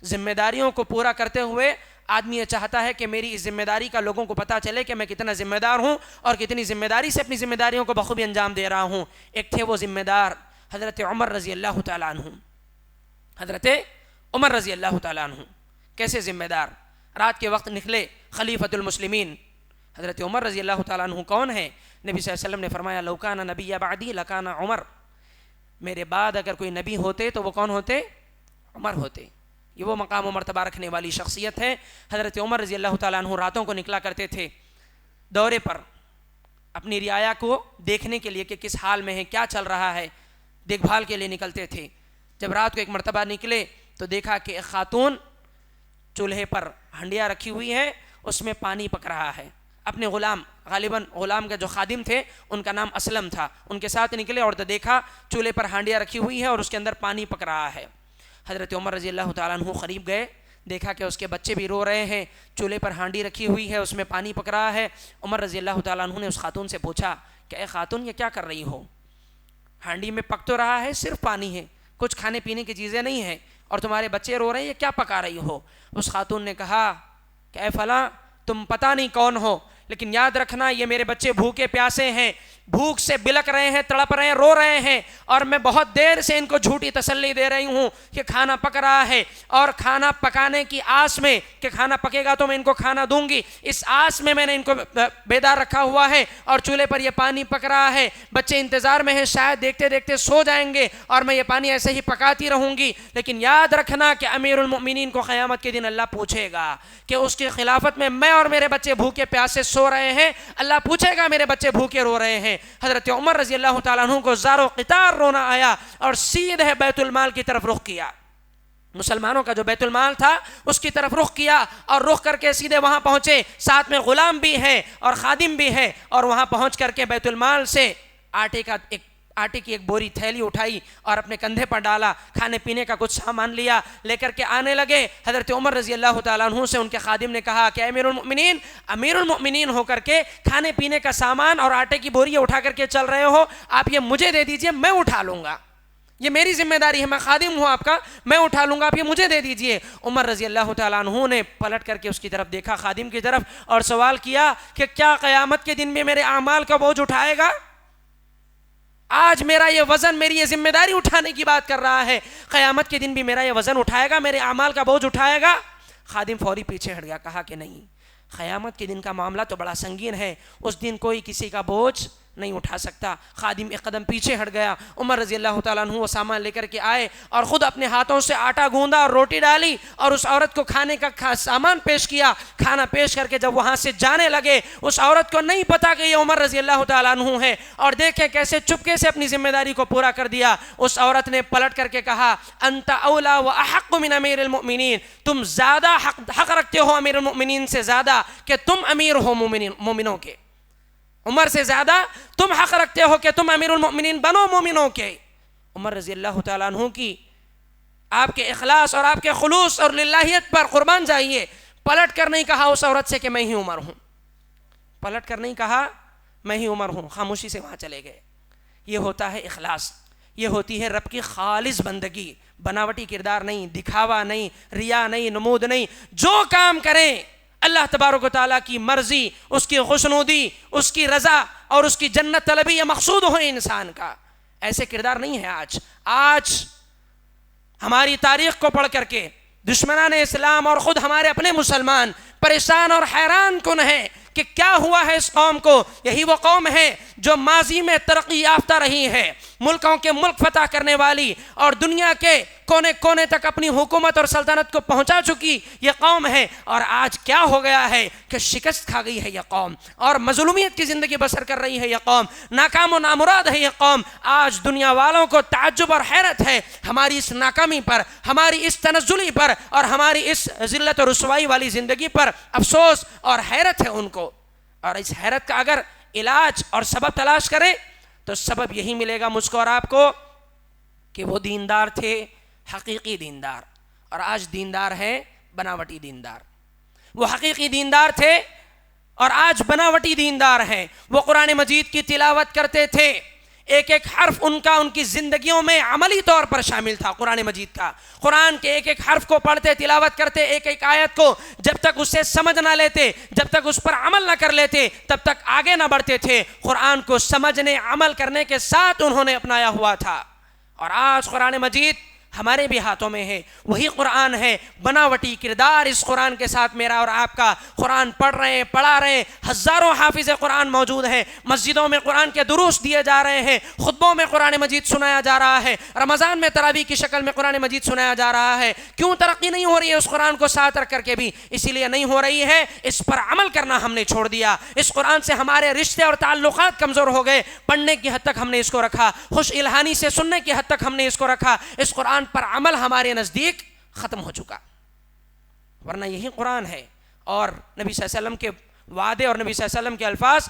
ذمہ داریوں کو پورا کرتے ہوئے آدمی یہ چاہتا ہے کہ میری اس ذمہ داری کا لوگوں کو پتہ چلے کہ میں کتنا ذمہ دار ہوں اور کتنی ذمہ داری سے اپنی ذمہ داریوں کو بخوبی انجام دے رہا ہوں۔ ایک تھے وہ ذمہ دار حضرت عمر رضی اللہ تعالیٰ عنہ، حضرت عمر رضی اللہ تعالیٰ عنہ کیسے ذمہ دار، رات کے وقت نکلے خلیفۃ المسلمین۔ حضرت عمر رضی اللہ تعالیٰ عنہ کون ہے؟ نبی صلی اللہ علیہ وسلم نے فرمایا لو کان نبی بعدی لکان عمر، میرے بعد اگر کوئی نبی ہوتے تو وہ کون ہوتے؟ عمر ہوتے۔ یہ وہ مقام و مرتبہ رکھنے والی شخصیت ہے۔ حضرت عمر رضی اللہ تعالیٰ عنہ راتوں کو نکلا کرتے تھے دورے پر، اپنی رعایا کو دیکھنے کے لیے کہ کس حال میں ہے، کیا چل رہا ہے، دیکھ بھال کے لیے نکلتے تھے۔ جب رات کو ایک مرتبہ نکلے تو دیکھا کہ ایک خاتون چولہے پر ہنڈیا رکھی ہوئی ہے، اس میں پانی پک رہا ہے۔ اپنے غلام، غالباً غلام کا جو خادم تھے ان کا نام اسلم تھا، ان کے ساتھ نکلے اور دیکھا چولہے پر ہانڈیا رکھی ہوئی ہے اور اس کے اندر پانی پک رہا ہے۔ حضرت عمر رضی اللہ تعالیٰ عنہ قریب گئے، دیکھا کہ اس کے بچے بھی رو رہے ہیں، چولہے پر ہانڈی رکھی ہوئی ہے، اس میں پانی پک رہا ہے۔ عمر رضی اللہ تعالیٰ عنہ نے اس خاتون سے پوچھا کہ اے خاتون یہ کیا کر رہی ہو؟ ہانڈی میں پک تو رہا ہے، صرف پانی ہے، کچھ کھانے پینے کی چیزیں نہیں ہیں، اور تمہارے بچے رو رہے ہیں، یہ کیا پکا رہی ہو؟ اس خاتون نے کہا کہ اے فلاں، تم پتہ نہیں کون ہو، لیکن یاد رکھنا یہ میرے بچے بھوکے پیاسے ہیں، بھوک سے بلک رہے ہیں، تڑپ رہے ہیں، رو رہے ہیں، اور میں بہت دیر سے ان کو جھوٹی تسلی دے رہی ہوں کہ کھانا پک رہا ہے، اور کھانا پکانے کی آس میں کہ کھانا پکے گا تو میں ان کو کھانا دوں گی، اس آس میں نے ان کو بیدار رکھا ہوا ہے، اور چولہے پر یہ پانی پک رہا ہے، بچے انتظار میں ہیں، شاید دیکھتے دیکھتے سو جائیں گے اور میں یہ پانی ایسے ہی پکاتی رہوں گی، لیکن یاد رکھنا کہ امیر المؤمنین کو قیامت کے دن اللہ پوچھے گا کہ اس کی خلافت میں اور میرے بچے بھوکے پیاسے سو رہے ہیں، اللہ پوچھے گا میرے بچے بھوکے رو رہے ہیں۔ حضرت عمر رضی اللہ تعالیٰ عنہ کو زار و قطار رونا آیا اور سیدھے بیت المال کی طرف رخ کیا، مسلمانوں کا جو بیت المال تھا اس کی طرف رخ کیا، اور رخ کر کے سیدھے وہاں پہنچے، ساتھ میں غلام بھی ہے اور خادم بھی ہے، اور وہاں پہنچ کر کے بیت المال سے آٹے کی ایک بوری تھیلی اٹھائی اور اپنے کندھے پر ڈالا، کھانے پینے کا کچھ سامان لیا، لے کر کے آنے لگے۔ حضرت عمر رضی اللہ تعالیٰ عنہ سے ان کے خادم نے کہا کہ امیر المؤمنین ہو کر کے کھانے پینے کا سامان اور آٹے کی بوری اٹھا کر کے چل رہے ہو، آپ یہ مجھے دے دیجئے، میں اٹھا لوں گا، یہ میری ذمہ داری ہے، میں خادم ہوں آپ کا، میں اٹھا لوں گا، آپ یہ مجھے دے دیجئے۔ عمر رضی اللہ تعالیٰ عنہ نے پلٹ کر کے اس کی طرف دیکھا، خادم کی طرف، اور سوال کیا کہ کیا قیامت کے دن میں میرے اعمال کا بوجھ اٹھائے گا؟ آج میرا یہ وزن، میری یہ ذمہ داری اٹھانے کی بات کر رہا ہے، قیامت کے دن بھی میرا یہ وزن اٹھائے گا، میرے اعمال کا بوجھ اٹھائے گا؟ خادم فوری پیچھے ہٹ گیا، کہا کہ نہیں، قیامت کے دن کا معاملہ تو بڑا سنگین ہے، اس دن کوئی کسی کا بوجھ نہیں اٹھا سکتا۔ خادم ایک قدم پیچھے ہٹ گیا۔ عمر رضی اللہ تعالیٰ عنہ وہ سامان لے کر کے آئے اور خود اپنے ہاتھوں سے آٹا گوندا اور روٹی ڈالی اور اس عورت کو کھانے کا سامان پیش کیا۔ کھانا پیش کر کے جب وہاں سے جانے لگے، اس عورت کو نہیں پتا کہ یہ عمر رضی اللہ تعالیٰ عنہ ہے، اور دیکھیں کیسے چپکے سے اپنی ذمہ داری کو پورا کر دیا۔ اس عورت نے پلٹ کر کے کہا انت اولا و احق من امیر المؤمنین، تم زیادہ حق رکھتے ہو امیر المؤمنین سے زیادہ کہ تم امیر ہو مومنوں کے، عمر سے زیادہ تم حق رکھتے ہو کہ تم امیر المؤمنین بنو مومنوں کے۔ عمر رضی اللہ تعالیٰ عنہ کی آپ کے اخلاص اور آپ کے خلوص اور للہیت پر قربان جائیے، پلٹ کر نہیں کہا اس عورت سے کہ میں ہی عمر ہوں، پلٹ کر نہیں کہا میں ہی عمر ہوں، خاموشی سے وہاں چلے گئے۔ یہ ہوتا ہے اخلاص، یہ ہوتی ہے رب کی خالص بندگی، بناوٹی کردار نہیں، دکھاوا نہیں، ریا نہیں، نمود نہیں۔ جو کام کریں اللہ تبارک و تعالیٰ کی مرضی، اس کی خوشنودی، اس کی رضا اور اس کی جنت طلبی یہ مقصود ہو انسان کا، ایسے کردار نہیں ہے۔ آج ہماری تاریخ کو پڑھ کر کے دشمنان اسلام اور خود ہمارے اپنے مسلمان پریشان اور حیران کن ہیں کہ کیا ہوا ہے اس قوم کو۔ یہی وہ قوم ہے جو ماضی میں ترقی یافتہ رہی ہے، ملکوں کے ملک فتح کرنے والی اور دنیا کے کونے کونے تک اپنی حکومت اور سلطنت کو پہنچا چکی یہ قوم ہے، اور آج کیا ہو گیا ہے کہ شکست کھا گئی ہے یہ قوم اور مظلومیت کی زندگی بسر کر رہی ہے یہ قوم، ناکام و نامراد ہے یہ قوم۔ آج دنیا والوں کو تعجب اور حیرت ہے ہماری اس ناکامی پر، ہماری اس تنزلی پر اور ہماری اس ذلت و رسوائی والی زندگی پر افسوس اور حیرت ہے ان کو، اور اس حیرت کا اگر علاج اور سبب تلاش کریں تو سبب یہی ملے گا مجھ کو اور آپ کو کہ وہ دیندار تھے، حقیقی دیندار، اور آج دیندار ہیں بناوٹی دیندار۔ وہ حقیقی دیندار تھے اور آج بناوٹی دیندار ہیں۔ وہ قرآن مجید کی تلاوت کرتے تھے، ایک ایک حرف ان کی زندگیوں میں عملی طور پر شامل تھا۔ قرآن مجید کا، قرآن کے ایک ایک حرف کو پڑھتے، تلاوت کرتے، ایک ایک آیت کو جب تک اسے سمجھ نہ لیتے، جب تک اس پر عمل نہ کر لیتے، تب تک آگے نہ بڑھتے تھے۔ قرآن کو سمجھنے، عمل کرنے کے ساتھ انہوں نے اپنایا ہوا تھا، اور آج قرآن مجید ہمارے بھی ہاتھوں میں ہے، وہی قرآن ہے، بناوٹی کردار اس قرآن کے ساتھ میرا اور آپ کا۔ قرآن پڑھ رہے ہیں، پڑھا رہے ہیں، ہزاروں حافظ قرآن موجود ہیں، مسجدوں میں قرآن کے دروس دیے جا رہے ہیں، خطبوں میں قرآن مجید سنایا جا رہا ہے، رمضان میں تراویح کی شکل میں قرآن مجید سنایا جا رہا ہے۔ کیوں ترقی نہیں ہو رہی ہے اس قرآن کو ساتھ رکھ کر کے بھی؟ اسی لیے نہیں ہو رہی ہے اس پر عمل کرنا ہم نے چھوڑ دیا۔ اس قرآن سے ہمارے رشتے اور تعلقات کمزور ہو گئے، پڑھنے کی حد تک ہم نے اس کو رکھا، خوش الہانی سے سننے کی حد تک ہم نے اس کو رکھا، اس قرآن پر عمل ہمارے نزدیک ختم ہو چکا۔ ورنہ یہی قرآن ہے، اور نبی صلی اللہ علیہ وسلم کے وعدے اور نبی صلی اللہ علیہ وسلم کے الفاظ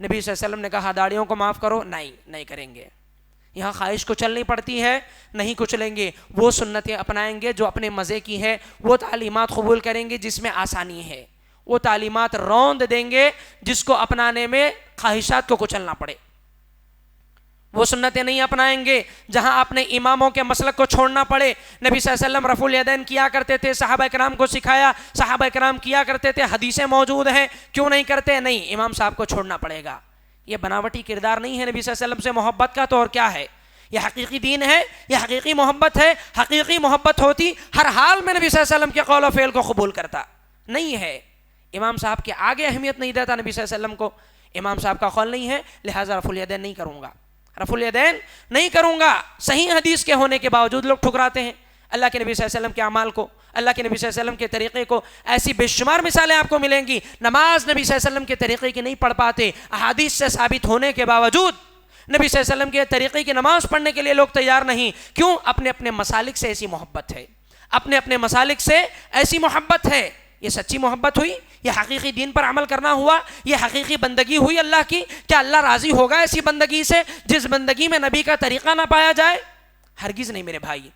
نبی صلی اللہ علیہ وسلم نے کہا داڑھیوں کو معاف کرو، نہیں کریں گے. یہاں خواہش کو چلنی پڑتی ہے، نہیں کچلیں گے. وہ سنتیں اپنائیں گے جو اپنے مزے کی ہے، وہ تعلیمات قبول کریں گے جس میں آسانی ہے، وہ تعلیمات روند دیں گے جس کو اپنانے میں خواہشات کو کچلنا پڑے. وہ سنتیں نہیں اپنائیں گے جہاں اپنے اماموں کے مسلک کو چھوڑنا پڑے. نبی صلی اللہ علیہ وسلم رفع الیدین کیا کرتے تھے، صحابہ کرام کو سکھایا، صحابہ کرام کیا کرتے تھے، حدیثیں موجود ہیں، کیوں نہیں کرتے؟ نہیں، امام صاحب کو چھوڑنا پڑے گا. یہ بناوٹی کردار نہیں ہے نبی صلی اللہ علیہ وسلم سے محبت کا. تو اور کیا ہے؟ یہ حقیقی دین ہے، یہ حقیقی محبت ہے. حقیقی محبت ہوتی ہر حال میں نبی صلی اللہ علیہ وسلم کے قول و فعل کو قبول کرتا. نہیں ہے، امام صاحب کے آگے اہمیت نہیں دیتا نبی صلی اللہ علیہ وسلم کو. امام صاحب کا قول نہیں ہے لہٰذا رفع الیدین نہیں کروں گا، رفع الیدین نہیں کروں گا. صحیح حدیث کے ہونے کے باوجود لوگ ٹھکراتے ہیں اللہ کے نبی صلی اللہ علیہ وسلم کے اعمال کو، اللہ کے نبی صلی اللہ علیہ وسلم کے طریقے کو. ایسی بے شمار مثالیں آپ کو ملیں گی. نماز نبی صلی اللہ علیہ وسلم کے طریقے کی نہیں پڑھ پاتے، احادیث سے ثابت ہونے کے باوجود نبی صلی اللہ علیہ وسلم کے طریقے کی نماز پڑھنے کے لیے لوگ تیار نہیں. کیوں؟ اپنے اپنے مسالک سے ایسی محبت ہے، اپنے اپنے مسالک سے ایسی محبت ہے. یہ سچی محبت ہوئی، یہ حقیقی دین پر عمل کرنا ہوا، یہ حقیقی بندگی ہوئی اللہ کی. کیا اللہ راضی ہوگا ایسی بندگی سے جس بندگی میں نبی کا طریقہ نہ پایا جائے؟ ہرگز نہیں میرے بھائی.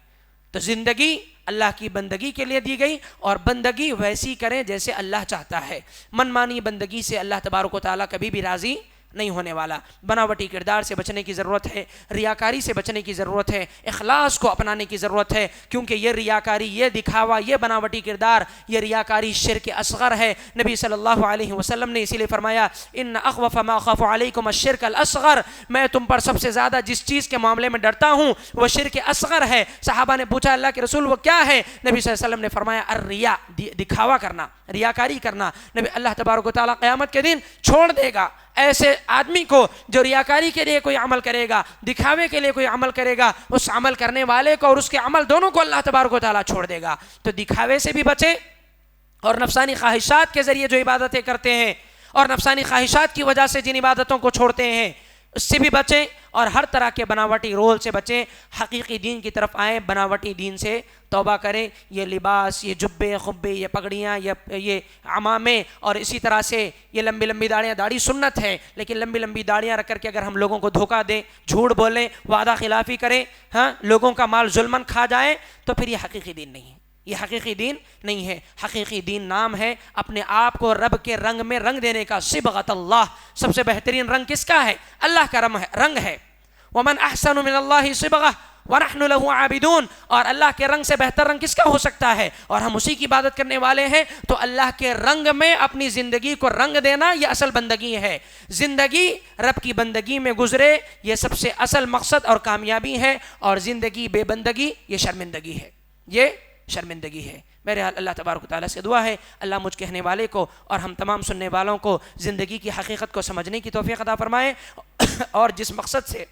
تو زندگی اللہ کی بندگی کے لیے دی گئی اور بندگی ویسی کریں جیسے اللہ چاہتا ہے. من مانی بندگی سے اللہ تبارک و تعالیٰ کبھی بھی راضی نہیں ہونے والا. بناوٹی کردار سے بچنے کی ضرورت ہے، ریاکاری سے بچنے کی ضرورت ہے، اخلاص کو اپنانے کی ضرورت ہے. کیونکہ یہ ریاکاری، یہ دکھاوا، یہ بناوٹی کردار، یہ ریاکاری شرک اصغر ہے. نبی صلی اللہ علیہ وسلم نے اسی لیے فرمایا ان اخوف ما اخاف علیکم الشرک الاصغر، میں تم پر سب سے زیادہ جس چیز کے معاملے میں ڈرتا ہوں وہ شرک اصغر ہے. صحابہ نے پوچھا اللہ کے رسول وہ کیا ہے؟ نبی صلی اللہ علیہ وسلم نے فرمایا الریا، دکھاوا کرنا، ریاکاری کرنا. نبی اللہ تبارک و تعالیٰ قیامت کے دن چھوڑ دے گا ایسے آدمی کو جو ریاکاری کے لیے کوئی عمل کرے گا، دکھاوے کے لیے کوئی عمل کرے گا. اس عمل کرنے والے کو اور اس کے عمل دونوں کو اللہ تبارک و تعالیٰ چھوڑ دے گا. تو دکھاوے سے بھی بچیں اور نفسانی خواہشات کے ذریعے جو عبادتیں کرتے ہیں اور نفسانی خواہشات کی وجہ سے جن عبادتوں کو چھوڑتے ہیں اس سے بھی بچیں اور ہر طرح کے بناوٹی رول سے بچیں. حقیقی دین کی طرف آئیں، بناوٹی دین سے توبہ کریں. یہ لباس، یہ جبے خبے، یہ پگڑیاں، یہ عمامے اور اسی طرح سے یہ لمبی لمبی داڑیاں، داڑھی سنت ہے لیکن لمبی لمبی داڑیاں رکھ کر کے اگر ہم لوگوں کو دھوکہ دیں، جھوٹ بولیں، وعدہ خلافی کریں، لوگوں کا مال ظلماً کھا جائیں، تو پھر یہ حقیقی دین نہیں ہے. یہ حقیقی دین نہیں ہے. حقیقی دین نام ہے اپنے آپ کو رب کے رنگ میں رنگ دینے کا. صبغۃ اللہ، سب سے بہترین رنگ کس کا ہے؟ اللہ کا رنگ ہے. ومن احسن من اللہ صبغہ ونحن له عابدون، اور اللہ کے رنگ سے بہتر رنگ کس کا ہو سکتا ہے؟ اور ہم اسی کی عبادت کرنے والے ہیں. تو اللہ کے رنگ میں اپنی زندگی کو رنگ دینا یہ اصل بندگی ہے. زندگی رب کی بندگی میں گزرے یہ سب سے اصل مقصد اور کامیابی ہے. اور زندگی بے بندگی یہ شرمندگی ہے، یہ شرمندگی ہے. میرے حال اللہ تبارک و تعالیٰ سے دعا ہے اللہ مجھ کہنے والے کو اور ہم تمام سننے والوں کو زندگی کی حقیقت کو سمجھنے کی توفیق عطا فرمائے اور جس مقصد سے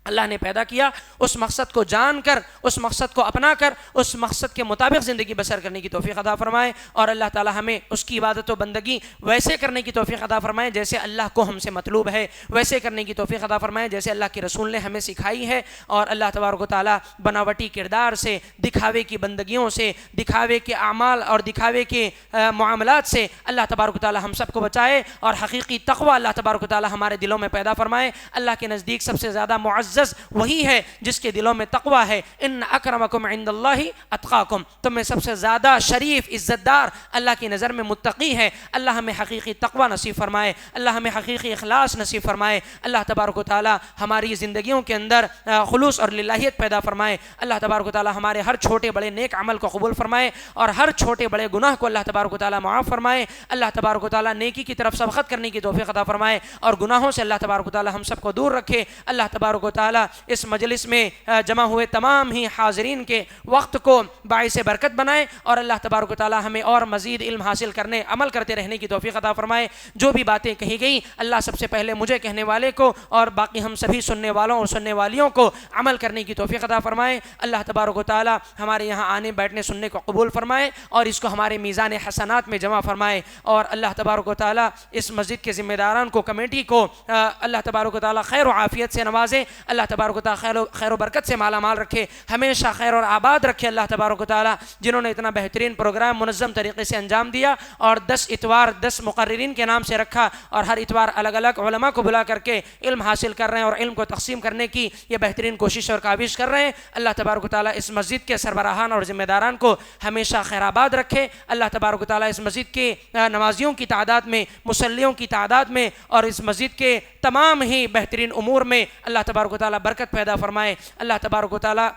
اللہ نے پیدا کیا اس مقصد کو جان کر، اس مقصد کو اپنا کر، اس مقصد کے مطابق زندگی بسر کرنے کی توفیق عطا فرمائے. اور اللہ تعالی ہمیں اس کی عبادت و بندگی ویسے کرنے کی توفیق عطا فرمائے جیسے اللہ کو ہم سے مطلوب ہے، ویسے کرنے کی توفیق عطا فرمائے جیسے اللہ کے رسول نے ہمیں سکھائی ہے. اور اللہ تبارک و تعالی بناوٹی کردار سے، دکھاوے کی بندگیوں سے، دکھاوے کے اعمال اور دکھاوے کے معاملات سے اللہ تبارک و تعالی ہم سب کو بچائے اور حقیقی تقوی اللہ تبارک و تعالی ہمارے دلوں میں پیدا فرمائے. اللہ کے نزدیک سب سے زیادہ معزز وہی ہے جس کے دلوں میں تقوی ہے. ان اکرمکم عند اللہ اتقاکم، تم میں سب سے زیادہ شریف، عزت دار اللہ کی نظر میں متقی ہے. اللہ ہمیں حقیقی تقوی نصیب فرمائے، اللہ ہمیں حقیقی اخلاص نصیب فرمائے. اللہ تبارک و تعالی ہماری زندگیوں کے اندر خلوص اور للہیت پیدا فرمائے. اللہ تبارک و تعالی ہمارے ہر چھوٹے بڑے نیک عمل کو قبول فرمائے اور ہر چھوٹے بڑے گناہ کو اللہ تبارک و تعالی معاف فرمائے. اللہ تبارک و تعالی نیکی کی طرف سبقت کرنے کی توفیق عطا فرمائے اور گناہوں سے اللہ تبارک و تعالی ہم سب کو دور رکھے. اللہ تبارک و تعالی اس مجلس میں جمع ہوئے تمام ہی حاضرین کے وقت کو باعث برکت بنائے اور اللہ تبارک و تعالی ہمیں اور مزید علم حاصل کرنے، عمل کرتے رہنے کی توفیق عطا فرمائے. جو بھی باتیں کہی گئی اللہ سب سے پہلے مجھے کہنے والے کو اور باقی ہم سبھی سننے والوں اور سننے والیوں کو عمل کرنے کی توفیق عطا فرمائے. اللہ تبارک و تعالی ہمارے یہاں آنے بیٹھنے سننے کو قبول فرمائے اور اس کو ہمارے میزان حسنات میں جمع فرمائے. اور اللہ تبارک و تعالی اس مسجد کے ذمہ داران کو، کمیٹی کو اللہ تبارک و تعالی خیر و عافیت سے نوازے. اللہ تبارک و تعالیٰ خیر و برکت سے مالا مال رکھے، ہمیشہ خیر اور آباد رکھے اللہ تبارک و تعالیٰ، جنہوں نے اتنا بہترین پروگرام منظم طریقے سے انجام دیا اور 10 اتوار 10 مقررین کے نام سے رکھا، اور ہر اتوار الگ الگ علماء کو بلا کر کے علم حاصل کر رہے ہیں اور علم کو تقسیم کرنے کی یہ بہترین کوشش اور کاوش کر رہے ہیں۔ اللہ تبارک و تعالیٰ اس مسجد کے سربراہان اور ذمہ داران کو ہمیشہ خیر آباد رکھے۔ اللہ تبارک و تعالیٰ اس مسجد کے نمازیوں کی تعداد میں، مصلیوں کی تعداد میں اور اس مسجد کے تمام ہی بہترین امور میں اللہ تبارک و تعالیٰ برکت پیدا فرمائے۔ اللہ تبارک و تعالیٰ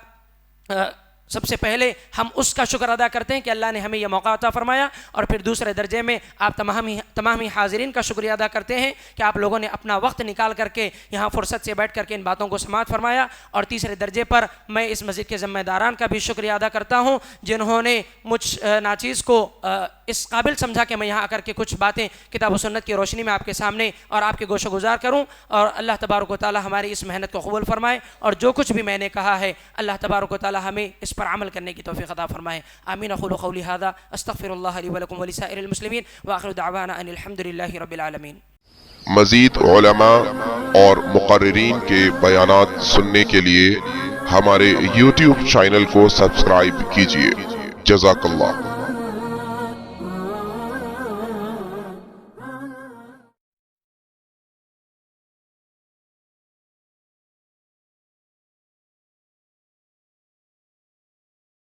سب سے پہلے ہم اس کا شکر ادا کرتے ہیں کہ اللہ نے ہمیں یہ موقع عطا فرمایا، اور پھر دوسرے درجے میں آپ تمام ہی حاضرین کا شکریہ ادا کرتے ہیں کہ آپ لوگوں نے اپنا وقت نکال کر کے یہاں فرصت سے بیٹھ کر کے ان باتوں کو سماعت فرمایا، اور تیسرے درجے پر میں اس مسجد کے ذمہ داران کا بھی شکریہ ادا کرتا ہوں جنہوں نے مجھ ناچیز کو اس قابل سمجھا کہ میں یہاں آ کر کے کچھ باتیں کتاب و سنت کی روشنی میں آپ کے سامنے اور آپ کے گوش و گزار کروں، اور اللہ تبارک و تعالیٰ ہماری اس محنت کو قبول فرمائے، اور جو کچھ بھی میں نے کہا ہے اللہ تبارک و تعالیٰ ہمیں اس پر عمل کرنے کی توفیق عطا فرمائے۔ آمین۔ اقول قولی ھذا استغفر اللہ لی ولکم ولسائر المسلمین وآخر دعوانا ان الحمد للہ رب العالمین۔ مزید علماء اور مقررین کے بیانات سننے کے لیے ہمارے YouTube چینل کو سبسکرائب کیجیے۔ جزاک اللہ۔